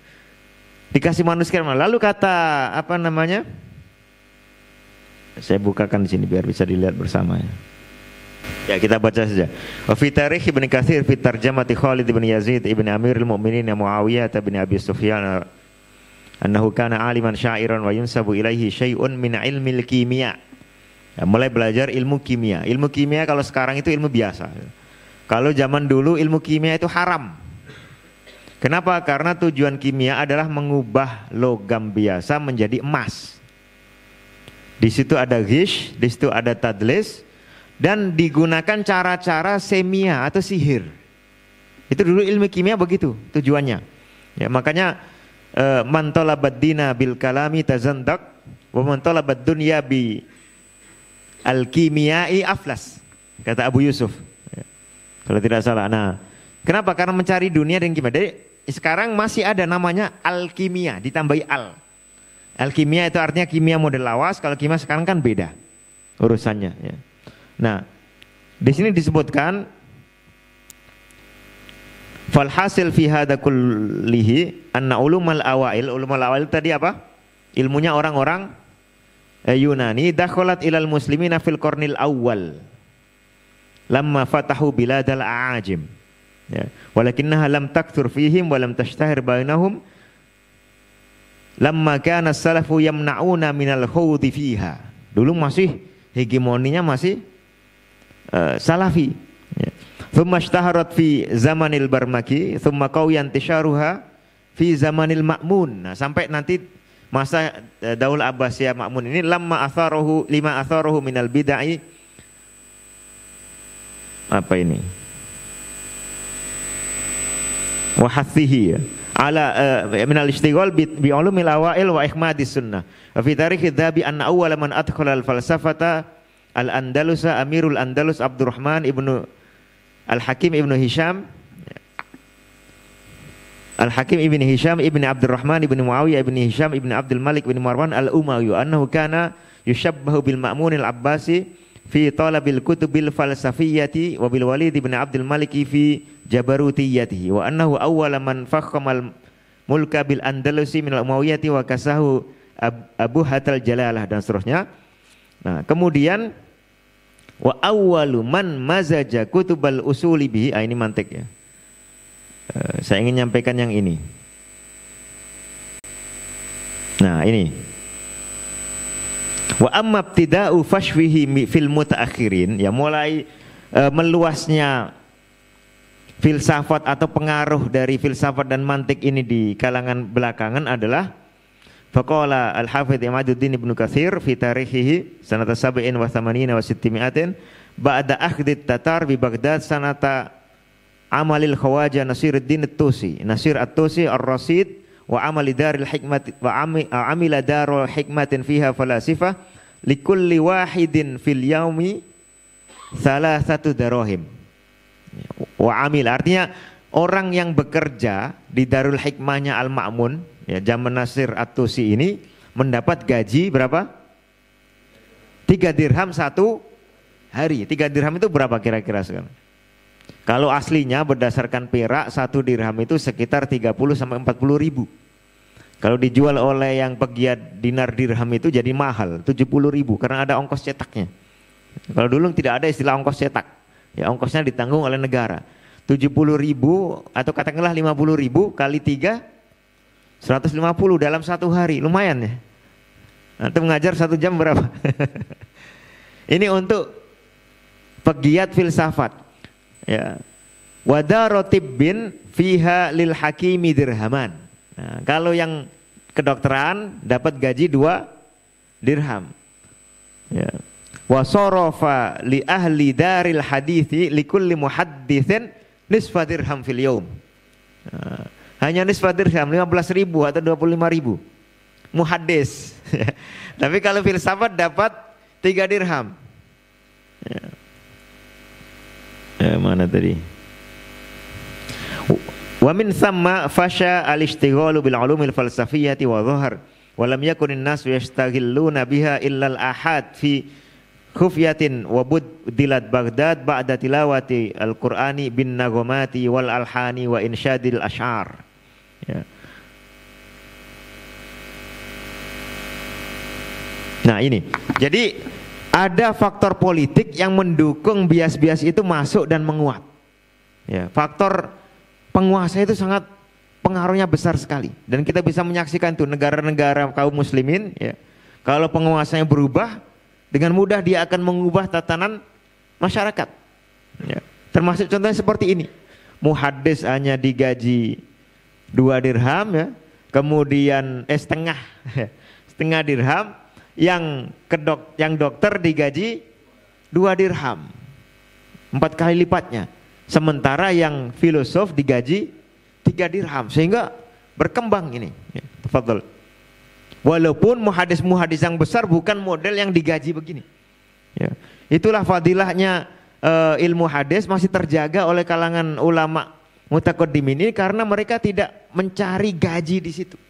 Dikasih manuskrip. Lalu kata saya bukakan di sini biar bisa dilihat bersama, ya. Ya, kita baca saja. Wa fi tarikh Ibnu Katsir fi tarjamati Khalid bin Yazid ibn Amirul Mu'minin Muawiyah bin Abi Sufyan annahu kana aliman sya'iran wa yunsabu ilaihi syai'un min ilmil kimia. Ya, mulai belajar ilmu kimia. Ilmu kimia kalau sekarang itu ilmu biasa. Kalau zaman dulu ilmu kimia itu haram. Kenapa? Karena tujuan kimia adalah mengubah logam biasa menjadi emas. Di situ ada ghish, di situ ada tadlis, dan digunakan cara-cara semia atau sihir. Itu dulu ilmu kimia begitu tujuannya. Ya, makanya man talabad dina bil kalami tazandaq wa man talabad dunya bi al kimiyai aflas, kata Abu Yusuf. Ya, kalau tidak salah. Nah, kenapa? Karena mencari dunia dengan kimia. Jadi sekarang masih ada namanya alkimia ditambahi al. Alkimia itu artinya kimia model lawas. Kalau kimia sekarang kan beda urusannya, ya. Nah, di sini disebutkan fal hasil fi hadza kullihi anna ulumul awail tadi apa? Ilmunya orang-orang Yunani dakhalat ilal muslimina fil qarnil awwal lamma fatahu biladal a'ajim. Ya, walakinnaha lam takthur fihim wa lam tashtahir bainahum lamma kana as-salafu yamna'una minal khawdi fiha. Dulu masih hegemoninya masih salafi. Ya. Thumma ishtaharat fi zamanil Barmaki, thumma qawiyan tisharuha fi zamanil Ma'mun. Nah, sampai nanti masa Daulah Abbasiyah Ma'mun ini lima atharuhu minal bid'ah. Apa ini? Wa hathihi ala min al-ishtighal bi ulumil awail wa ihmadis sunnah. Wa fi tarikh adzabi anna awwala man adkhala al-falsafata al-Andalusa Amirul Andalus Abdurrahman ibnu Al-Hakim ibnu Hisham Al-Hakim ibn Hisham ibn Abdurrahman ibn Muawiyah ibn Hisham ibn Abdul Malik ibn Marwan al-Umayyi annahu kana yushabbahu bil Ma'mun al-Abbasi fi talabil kutubil falsafiyyati wa bil Walid ibn Abdul Malik fi jabarutiyyatihi wa annahu awwala man fakhamal mulka bil Andalusi min al-Umayyati wa kasahu Abu Hatal Jalalah dan seterusnya. Nah, kemudian wa awwalu man mazaja kutubal usuli bihi, ini mantik ya. Saya ingin nyampaikan yang ini. Nah, ini. Wa amma ibtida'u fashwihi fil mutaakhirin, ya mulai meluasnya filsafat atau pengaruh dari filsafat dan mantik ini di kalangan belakangan adalah faqala al-Hafidz Imaduddin Ibnu Katsir fi tarikhihi sanata 87 wa 600 ba'da akhdit Tatar bi Baghdad sanata amalil Khawaja Nasiruddin At-Tusi Nasir At-Tusi Ar-Rasid wa amali daril hikmat wa amila darul hikmatin fiha falasifah likulli wahidin fil yaumi salasatu darahim wa amil, artinya orang yang bekerja di Darul Hikmahnya Al-Ma'mun ya zaman Nasir At-Tusi ini mendapat gaji berapa? 3 dirham satu hari. 3 dirham itu berapa kira-kira sekarang? Kalau aslinya berdasarkan perak 1 dirham itu sekitar 30 sampai 40 ribu. Kalau dijual oleh yang pegiat dinar dirham itu jadi mahal 70 ribu karena ada ongkos cetaknya. Kalau dulu tidak ada istilah ongkos cetak, ya ongkosnya ditanggung oleh negara. 70 ribu atau katakanlah 50 ribu kali 3 150 dalam 1 hari, lumayan ya. Nanti mengajar 1 jam berapa? Ini untuk pegiat filsafat. Ya. Wadarotibbin fiha lil hakimi dirhaman. Nah, kalau yang kedokteran dapat gaji 2 dirham. Ya. Wasorofa li ahli daril hadithi li kulli muhaddithin nisfa dirham fil yaum. Nah, hanya nisfa dirham 15 ribu atau 25 ribu. Muhaddis. Tapi kalau filsafat dapat 3 dirham. Ya. Mana tadi? Wa min thamma fasha al-ishtighalu bil ulumil falsafiyyati wa dhahar wa lam yakunin nas yastaghilluna biha illa al-ahad fi khufyatin wa buddilat Baghdad ba'da tilawati al-Qur'ani bin nagomati wal alhani wa insyadil ash'ar. Ya. Nah ini, jadi ada faktor politik yang mendukung bias-bias itu masuk dan menguat. Ya, faktor penguasa itu sangat pengaruhnya besar sekali dan kita bisa menyaksikan tuh negara-negara kaum muslimin. Ya, kalau penguasanya berubah dengan mudah dia akan mengubah tatanan masyarakat. Ya, termasuk contohnya seperti ini. Muhaddis hanya digaji 2 dirham ya, kemudian setengah dirham, yang dokter digaji 2 dirham, 4 kali lipatnya. Sementara yang filosof digaji 3 dirham, sehingga berkembang ini. Ya, tafadhol. Walaupun muhadis-muhadis yang besar bukan model yang digaji begini. Ya, itulah fadilahnya ilmu hadis masih terjaga oleh kalangan ulama mutaqaddim ini karena mereka tidak mencari gaji di situ.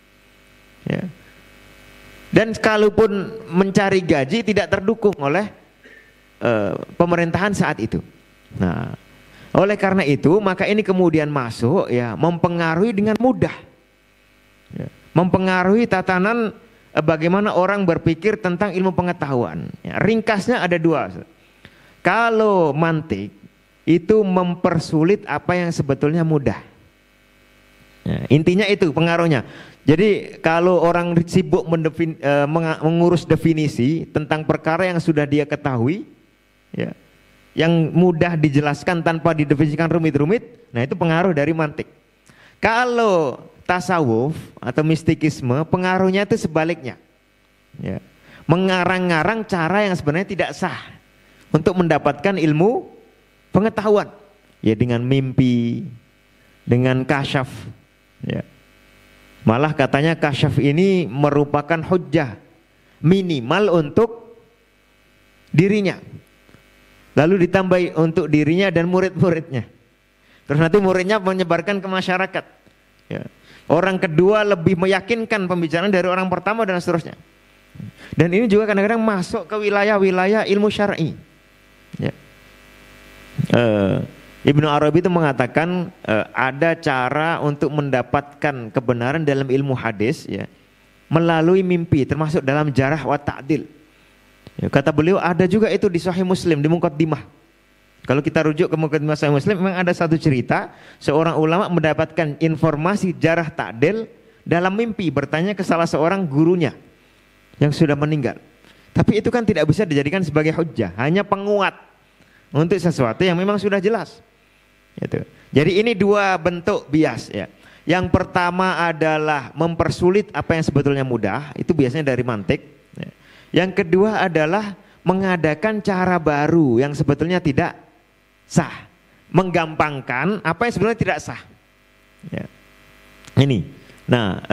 Ya. Dan kalaupun mencari gaji tidak terdukung oleh pemerintahan saat itu. Nah, oleh karena itu maka ini kemudian masuk ya mempengaruhi dengan mudah. Ya, mempengaruhi tatanan bagaimana orang berpikir tentang ilmu pengetahuan. Ya, ringkasnya ada 2. Kalau mantik itu mempersulit apa yang sebetulnya mudah. Ya, intinya itu pengaruhnya. Jadi kalau orang sibuk mengurus definisi tentang perkara yang sudah dia ketahui, ya, yang mudah dijelaskan tanpa didefinisikan rumit-rumit, nah itu pengaruh dari mantik. Kalau tasawuf atau mistikisme, pengaruhnya itu sebaliknya. Ya, mengarang-ngarang cara yang sebenarnya tidak sah untuk mendapatkan ilmu pengetahuan, ya dengan mimpi, dengan kasyaf. Ya. Malah katanya kasyaf ini merupakan hujjah minimal untuk dirinya. Lalu ditambah untuk dirinya dan murid-muridnya. Terus nanti muridnya menyebarkan ke masyarakat. Ya. Orang kedua lebih meyakinkan pembicaraan dari orang pertama dan seterusnya. Dan ini juga kadang-kadang masuk ke wilayah-wilayah ilmu syar'i. Ya. Ibnu Arabi itu mengatakan ada cara untuk mendapatkan kebenaran dalam ilmu hadis, ya, melalui mimpi, termasuk dalam jarah wa ta'dil. Ya, kata beliau ada juga itu di Sahih Muslim di Muqaddimah. Kalau kita rujuk ke Muqaddimah Sahih Muslim, memang ada satu cerita seorang ulama mendapatkan informasi jarah ta'dil dalam mimpi, bertanya ke salah seorang gurunya yang sudah meninggal. Tapi itu kan tidak bisa dijadikan sebagai hujjah, hanya penguat untuk sesuatu yang memang sudah jelas. Gitu. Jadi ini dua bentuk bias, ya. Yang pertama adalah mempersulit apa yang sebetulnya mudah, itu biasanya dari mantik. Ya. Yang kedua adalah mengadakan cara baru yang sebetulnya tidak sah, menggampangkan apa yang sebenarnya tidak sah. Ya. Ini. Nah,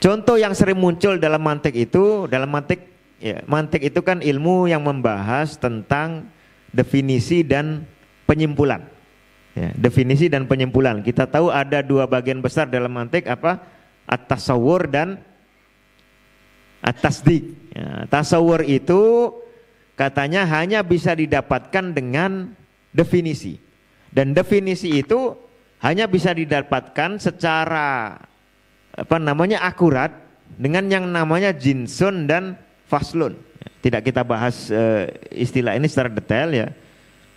contoh yang sering muncul dalam mantik itu, ya, mantik itu kan ilmu yang membahas tentang definisi dan penyimpulan. Ya, definisi dan penyimpulan. Kita tahu ada dua bagian besar dalam mantik, apa? At-tasawwur dan at-tasdik. Ya, tasawwur itu katanya hanya bisa didapatkan dengan definisi. Dan definisi itu hanya bisa didapatkan secara akurat dengan yang namanya jinsun dan faslun. Tidak kita bahas istilah ini secara detail, ya.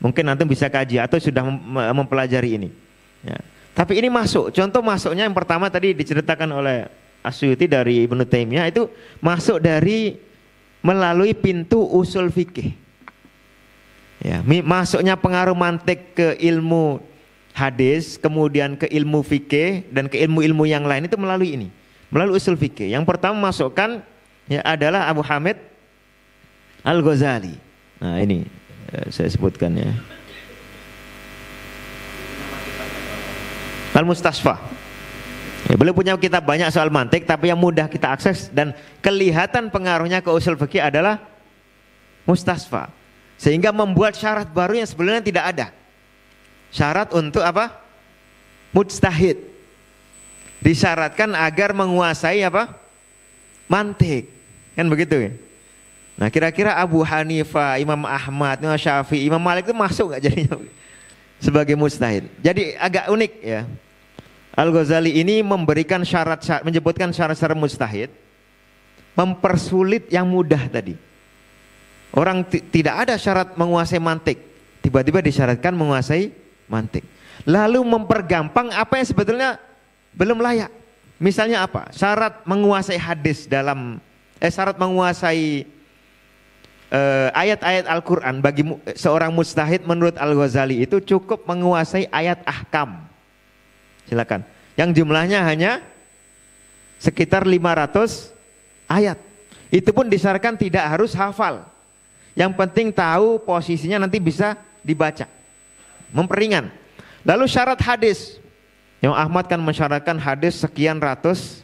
Mungkin nanti bisa kaji atau sudah mempelajari ini. Ya. Tapi ini masuk. Contoh masuknya yang pertama tadi diceritakan oleh Asyuti dari Ibnu Taimiyah, itu masuk dari melalui pintu usul fikih. Ya, masuknya pengaruh mantik ke ilmu hadis, kemudian ke ilmu fikih dan ke ilmu-ilmu yang lain itu melalui ini, melalui usul fikih. Yang pertama masukkan, ya, adalah Abu Hamid Al-Ghazali. Nah ini saya sebutkan, ya. Al-Mustasfa. Ya, beliau punya kitab banyak soal mantik, tapi yang mudah kita akses dan kelihatan pengaruhnya ke usul fikih adalah Mustasfa. Sehingga membuat syarat baru yang sebelumnya tidak ada. Syarat untuk apa? Mujtahid. Disyaratkan agar menguasai apa? Mantik. Kan begitu, ya? Nah, kira-kira Abu Hanifah, Imam Ahmad, Imam Syafi'i, Imam Malik itu masuk nggak jadinya sebagai mujtahid? Jadi agak unik, ya. Al-Ghazali ini memberikan menyebutkan syarat-syarat mujtahid, mempersulit yang mudah tadi. Orang tidak ada syarat menguasai mantik, tiba-tiba disyaratkan menguasai mantik. Lalu mempergampang apa yang sebetulnya belum layak. Misalnya apa? Syarat menguasai hadis syarat menguasai ayat-ayat Al-Quran bagi seorang mujtahid menurut Al-Ghazali itu cukup menguasai ayat ahkam. Silakan. Yang jumlahnya hanya sekitar 500 ayat. Itu pun disyaratkan tidak harus hafal. Yang penting tahu posisinya, nanti bisa dibaca. Memperingan. Lalu syarat hadis. Yang Ahmad kan mensyaratkan hadis sekian ratus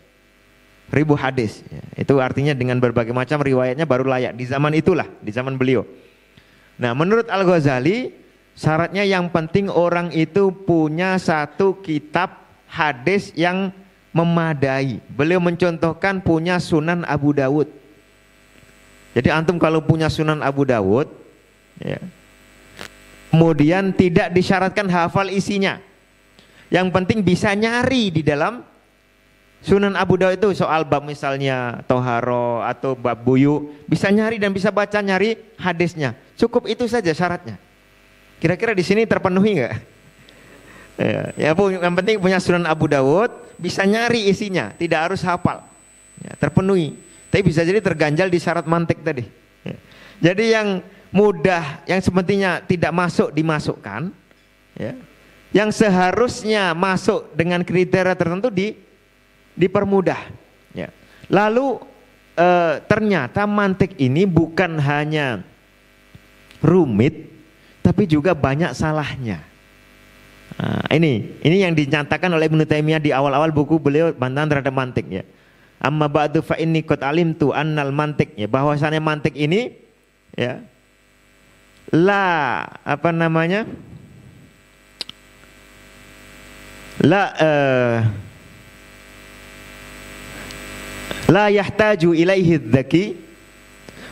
ribu hadis. Itu artinya dengan berbagai macam riwayatnya baru layak. Di zaman itulah, di zaman beliau. Nah, menurut Al-Ghazali, syaratnya yang penting orang itu punya satu kitab hadis yang memadai. Beliau mencontohkan punya Sunan Abu Dawud. Jadi antum kalau punya Sunan Abu Dawud, ya, kemudian tidak disyaratkan hafal isinya. Yang penting bisa nyari di dalam Sunan Abu Dawud itu soal bab misalnya toharo atau bab buyu, bisa nyari dan bisa baca nyari hadisnya. Cukup itu saja syaratnya. Kira-kira di sini terpenuhi nggak? Ya, yang penting punya Sunan Abu Dawud, bisa nyari isinya, tidak harus hafal. Ya, terpenuhi. Tapi bisa jadi terganjal di syarat mantik tadi. Ya. Jadi yang mudah, yang semestinya tidak masuk dimasukkan, ya. Yang seharusnya masuk dengan kriteria tertentu dipermudah. Ya. Lalu ternyata mantik ini bukan hanya rumit, tapi juga banyak salahnya. Nah, ini yang dinyatakan oleh Ibnu Taimiyah di awal-awal buku beliau bantahan terhadap mantik, ya. Amma ba'du fa inni qad alimtu annal mantik, ya, bahwasanya mantik ini, ya, La yahtaju ilaihi dzaki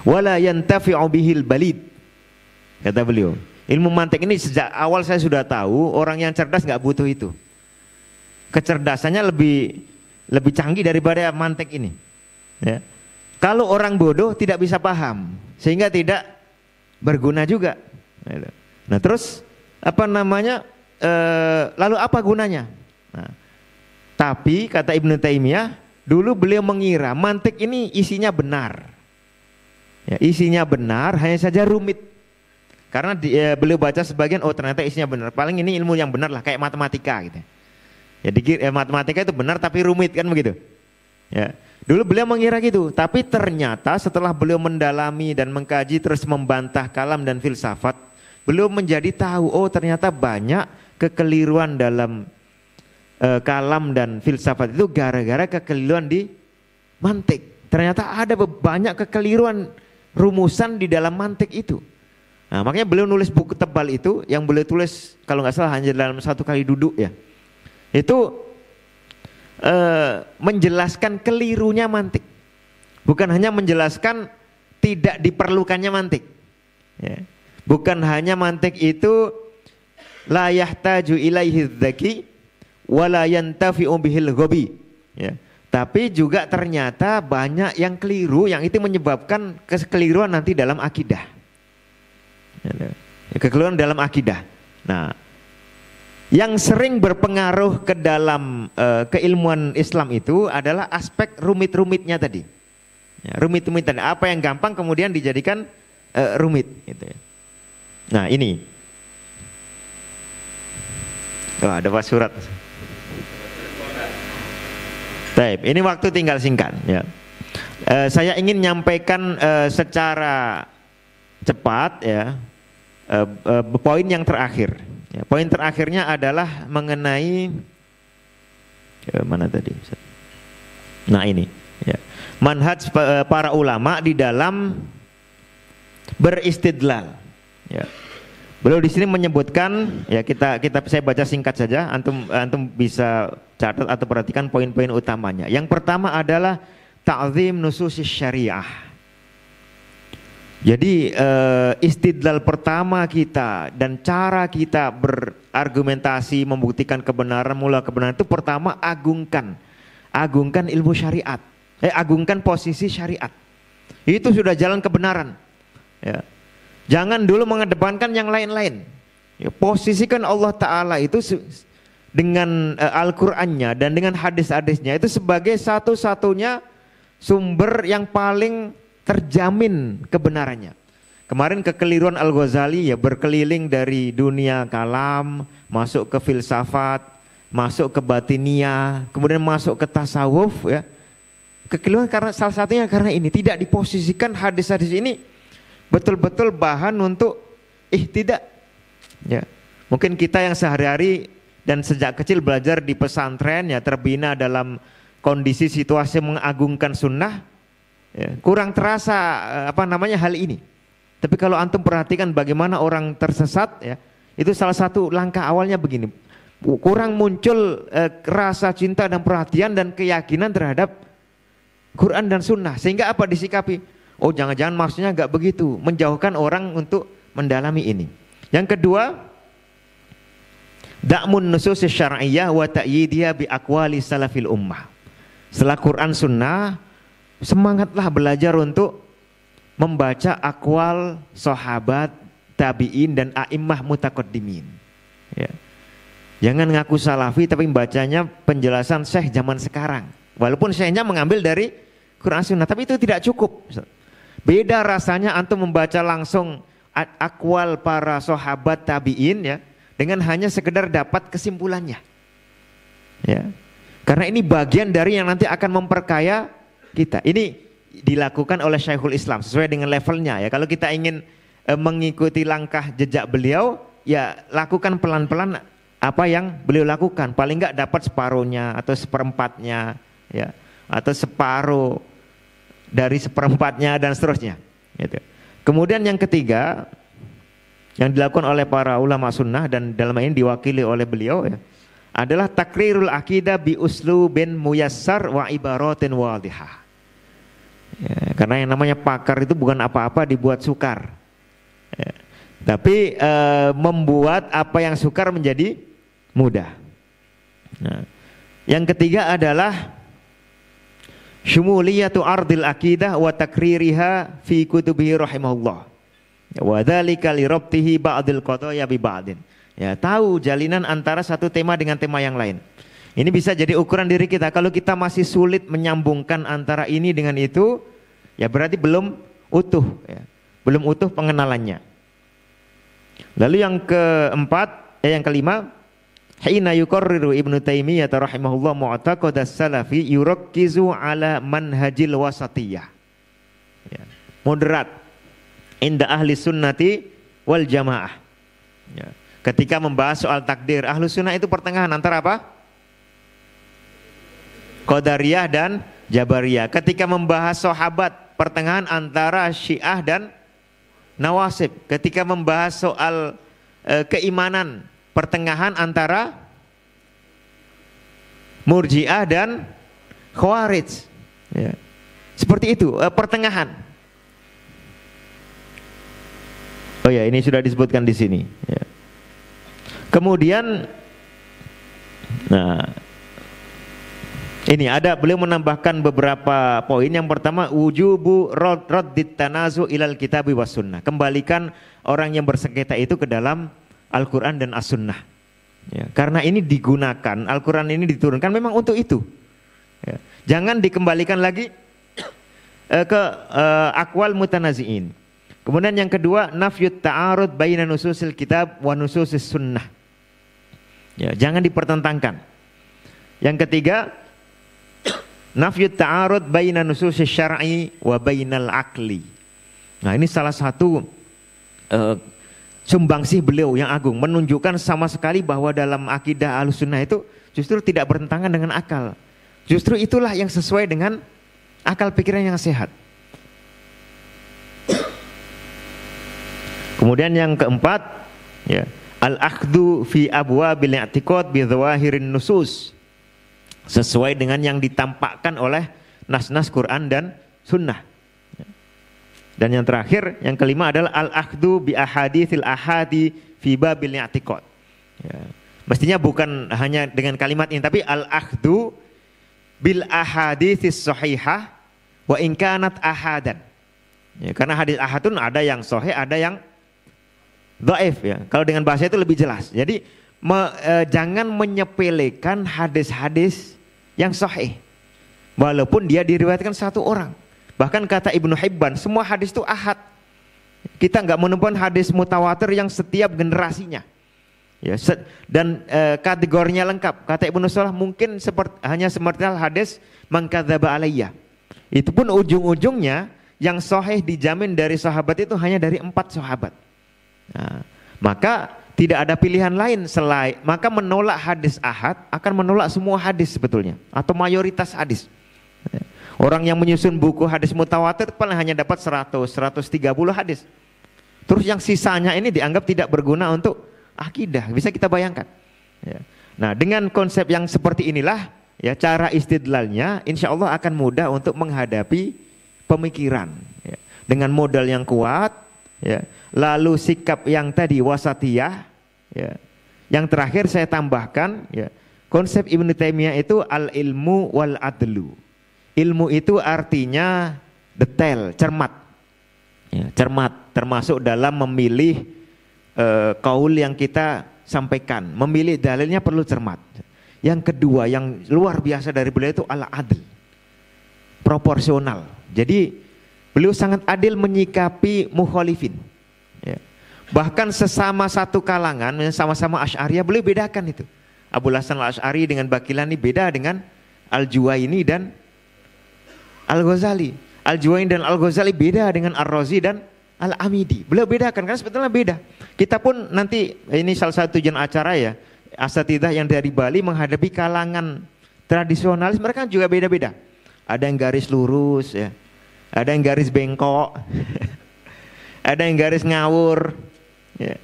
wa la yantafi'u bihil balid. Kata beliau, ilmu mantik ini sejak awal saya sudah tahu orang yang cerdas nggak butuh itu. Kecerdasannya lebih canggih daripada mantik ini. Ya. Kalau orang bodoh tidak bisa paham, sehingga tidak berguna juga. Nah terus apa namanya? Lalu apa gunanya? Nah, tapi kata Ibnu Taimiyah, dulu beliau mengira mantik ini isinya benar. Ya, isinya benar, hanya saja rumit. Karena beliau baca sebagian, oh ternyata isinya benar. Paling ini ilmu yang benar lah, kayak matematika gitu. Jadi matematika itu benar tapi rumit kan begitu. Ya. Dulu beliau mengira gitu, tapi ternyata setelah beliau mendalami dan mengkaji terus membantah kalam dan filsafat, beliau menjadi tahu, oh ternyata banyak kekeliruan dalam kalam dan filsafat itu gara-gara kekeliruan di mantik. Ternyata ada banyak kekeliruan rumusan di dalam mantik itu. Nah, makanya beliau nulis buku tebal itu, yang beliau tulis kalau nggak salah hanya dalam 1 kali duduk ya. Itu menjelaskan kelirunya mantik, bukan hanya menjelaskan tidak diperlukannya mantik. Ya. Bukan hanya mantik itu la yahtaju ilaihi dzaki wa la yantafi'u bihil ghabi. Ya. Tapi juga ternyata banyak yang keliru, yang itu menyebabkan kekeliruan nanti dalam akidah. Kekeliruan dalam akidah. Nah, yang sering berpengaruh ke dalam keilmuan Islam itu adalah aspek rumit-rumitnya tadi. Ya, rumit-rumit tadi. Apa yang gampang kemudian dijadikan rumit. Gitu ya. Nah ini. Oh, ada pas surat. Baik, ini waktu tinggal singkat. Ya. Saya ingin nyampaikan secara cepat ya. Poin yang terakhir. Ya, poin terakhirnya adalah mengenai mana tadi? Nah ini, ya. Manhaj para ulama di dalam beristidlal. Ya. Beliau di sini menyebutkan, ya saya baca singkat saja. Antum bisa catat atau perhatikan poin-poin utamanya. Yang pertama adalah ta'zim nususis syariah. Jadi istidlal pertama kita dan cara kita berargumentasi membuktikan kebenaran, mula kebenaran itu pertama agungkan ilmu syariat, agungkan posisi syariat. Itu sudah jalan kebenaran. Ya. Jangan dulu mengedepankan yang lain-lain. Ya, posisikan Allah Ta'ala itu dengan Al-Qur'annya dan dengan hadis-hadisnya itu sebagai satu-satunya sumber yang paling terjamin kebenarannya. Kemarin kekeliruan Al-Ghazali ya berkeliling dari dunia kalam, masuk ke filsafat, masuk ke batinia, kemudian masuk ke tasawuf ya. Kekeliruan karena salah satunya karena ini tidak diposisikan hadis-hadis ini betul-betul bahan untuk ihtidak. Ya. Mungkin kita yang sehari-hari dan sejak kecil belajar di pesantren ya terbina dalam kondisi situasi mengagungkan sunnah. Ya, kurang terasa hal ini. Tapi kalau antum perhatikan bagaimana orang tersesat ya, itu salah satu langkah awalnya begini. Kurang muncul rasa cinta dan perhatian dan keyakinan terhadap Quran dan Sunnah. Sehingga apa disikapi? Oh jangan-jangan maksudnya enggak begitu. Menjauhkan orang untuk mendalami ini. Yang kedua, da'mun nusus syar'iyyah wa ta'yidiyah bi aqwali salafil ummah. Setelah Quran Sunnah, semangatlah belajar untuk membaca akwal sahabat, tabi'in dan a'immah mutaqaddimin. Ya. Jangan ngaku salafi tapi bacanya penjelasan syekh zaman sekarang. Walaupun syekhnya mengambil dari Quran Sunnah, tapi itu tidak cukup. Beda rasanya antum membaca langsung akwal para sahabat tabi'in ya, dengan hanya sekedar dapat kesimpulannya. Ya. Karena ini bagian dari yang nanti akan memperkaya kita. Ini dilakukan oleh Syekhul Islam sesuai dengan levelnya ya. Kalau kita ingin mengikuti langkah jejak beliau, ya lakukan pelan-pelan apa yang beliau lakukan. Paling enggak dapat separuhnya atau seperempatnya ya, atau separuh dari seperempatnya dan seterusnya gitu. Kemudian yang ketiga yang dilakukan oleh para ulama sunnah dan dalam ini diwakili oleh beliau ya, adalah takrirul akidah bi uslubin muyassar wa ibaratin wadihah. Ya, karena yang namanya pakar itu bukan apa-apa dibuat sukar. Ya, tapi membuat apa yang sukar menjadi mudah. Nah, yang ketiga adalah syumuliyatu ardil aqidah wa takririha fi kutubihi rahimahullah. Wa dzalika li rabtihi ba'dil qadaya bi ba'din. Ya, tahu jalinan antara satu tema dengan tema yang lain. Ini bisa jadi ukuran diri kita. Kalau kita masih sulit menyambungkan antara ini dengan itu, ya berarti belum utuh, ya. Belum utuh pengenalannya. Lalu yang keempat, yang kelima, hina yuqarriru Ibnu Taimiyah rahimahullah mu'taqad as-salafi yurakkizu ala manhajil wasatiyah. Ya. Moderat inda ahli sunnati wal jamaah. Ya. Ketika membahas soal takdir, ahlu sunnah itu pertengahan antara apa? Qadariyah dan Jabariyah. Ketika membahas sahabat, pertengahan antara Syiah dan Nawasib. Ketika membahas soal keimanan, pertengahan antara Murji'ah dan Khawarij. Ya. Seperti itu, pertengahan. Oh ya, ini sudah disebutkan di sini. Ya. Kemudian, nah, ini ada, beliau menambahkan beberapa poin. Yang pertama, wujubu raddit tanazu ilal kitabi was sunnah. Kembalikan orang yang bersengketa itu ke dalam Al-Quran dan As-Sunnah. Ya, karena ini digunakan, Al-Quran ini diturunkan memang untuk itu. Ya, jangan dikembalikan lagi ke akwal mutanazi'in. Kemudian yang kedua, nafyut ta'arud baina nususil kitab wa nususis sunnah. Ya, jangan dipertentangkan. Yang ketiga, nafyut ta'arud baina nususis syar'i wa bainal akli. Nah, ini salah satu sumbangsih beliau yang agung, menunjukkan sama sekali bahwa dalam akidah Ahlussunnah itu justru tidak bertentangan dengan akal. Justru itulah yang sesuai dengan akal pikiran yang sehat. Kemudian yang keempat, ya, al-akhdhu fi abwabil i'tiqad bi dhawahirin nusus. Sesuai dengan yang ditampakkan oleh nas-nas Quran dan Sunnah. Dan yang terakhir, yang kelima adalah al-akhdhu bi ahaditsil ahadi fi babil i'tiqad. Ya. Mestinya bukan hanya dengan kalimat ini, tapi al-akhdhu bil ahaditsis sahihah wa in kanat ahadan. Ya, karena hadis ahadun ada yang sahih, ada yang dhaif, ya. Kalau dengan bahasa itu lebih jelas. Jadi jangan menyepelekan hadis-hadis yang sahih, walaupun dia diriwayatkan satu orang. Bahkan kata Ibnu Hibban, semua hadis itu ahad. Kita nggak menemukan hadis mutawatir yang setiap generasinya. Ya, dan kategorinya lengkap. Kata Ibnu Salah, mungkin hanya seperti hadis man kadzaba alayya. Itu pun ujung-ujungnya yang sahih dijamin dari sahabat itu hanya dari 4 sahabat. Nah, maka tidak ada pilihan lain selain, maka menolak hadis ahad akan menolak semua hadis sebetulnya, atau mayoritas hadis. Orang yang menyusun buku hadis mutawatir paling hanya dapat 100-130 hadis. Terus yang sisanya ini dianggap tidak berguna untuk akidah. Bisa kita bayangkan. Ya. Nah, dengan konsep yang seperti inilah, ya, cara istidlalnya insya Allah akan mudah untuk menghadapi pemikiran. Ya. Dengan modal yang kuat, ya. Lalu sikap yang tadi wasatiyah, ya. Yang terakhir saya tambahkan, ya, konsep Ibnu Taimiyah itu al-ilmu wal adlu. Ilmu itu artinya detail, cermat, ya, cermat, termasuk dalam memilih kaul yang kita sampaikan. Memilih dalilnya perlu cermat. Yang kedua yang luar biasa dari beliau itu al-adl, proporsional. Jadi beliau sangat adil menyikapi mukhalifin. Ya. Bahkan sesama satu kalangan, sama-sama Asy'ariyah, beliau bedakan itu. Abu Hasan al-Asy'ari dengan Baqilani beda dengan Al-Juwaini dan Al-Ghazali. Al-Juwaini dan Al-Ghazali beda dengan Ar-Razi dan Al-Amidi. Beliau bedakan karena sebetulnya beda. Kita pun nanti, ini salah satu tujuan acara, ya, asatidzah yang dari Bali menghadapi kalangan tradisionalis, mereka juga beda-beda. Ada yang garis lurus, ya. Ada yang garis bengkok. Ada yang garis ngawur, ya.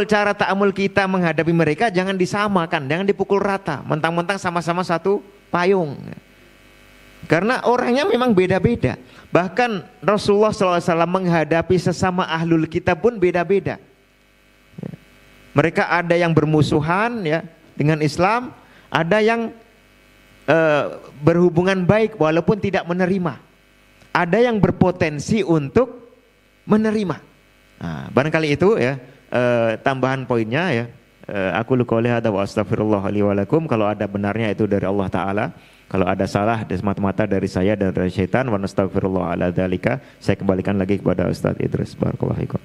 Cara ta'amul kita menghadapi mereka jangan disamakan, jangan dipukul rata, mentang-mentang sama-sama satu payung. Karena orangnya memang beda-beda. Bahkan Rasulullah SAW menghadapi sesama ahlul kitab pun beda-beda. Mereka ada yang bermusuhan ya dengan Islam, ada yang berhubungan baik walaupun tidak menerima. Ada yang berpotensi untuk menerima. Nah, barangkali itu ya tambahan poinnya ya. Aku qouli hadza wa astaghfirullah li wa lakum. Kalau ada benarnya itu dari Allah Ta'ala. Kalau ada salah semata-mata dari saya dan dari syaitan, wa nastaghfirullah ala dzalika. Saya kembalikan lagi kepada Ustaz Idris. Barakallahu fikum.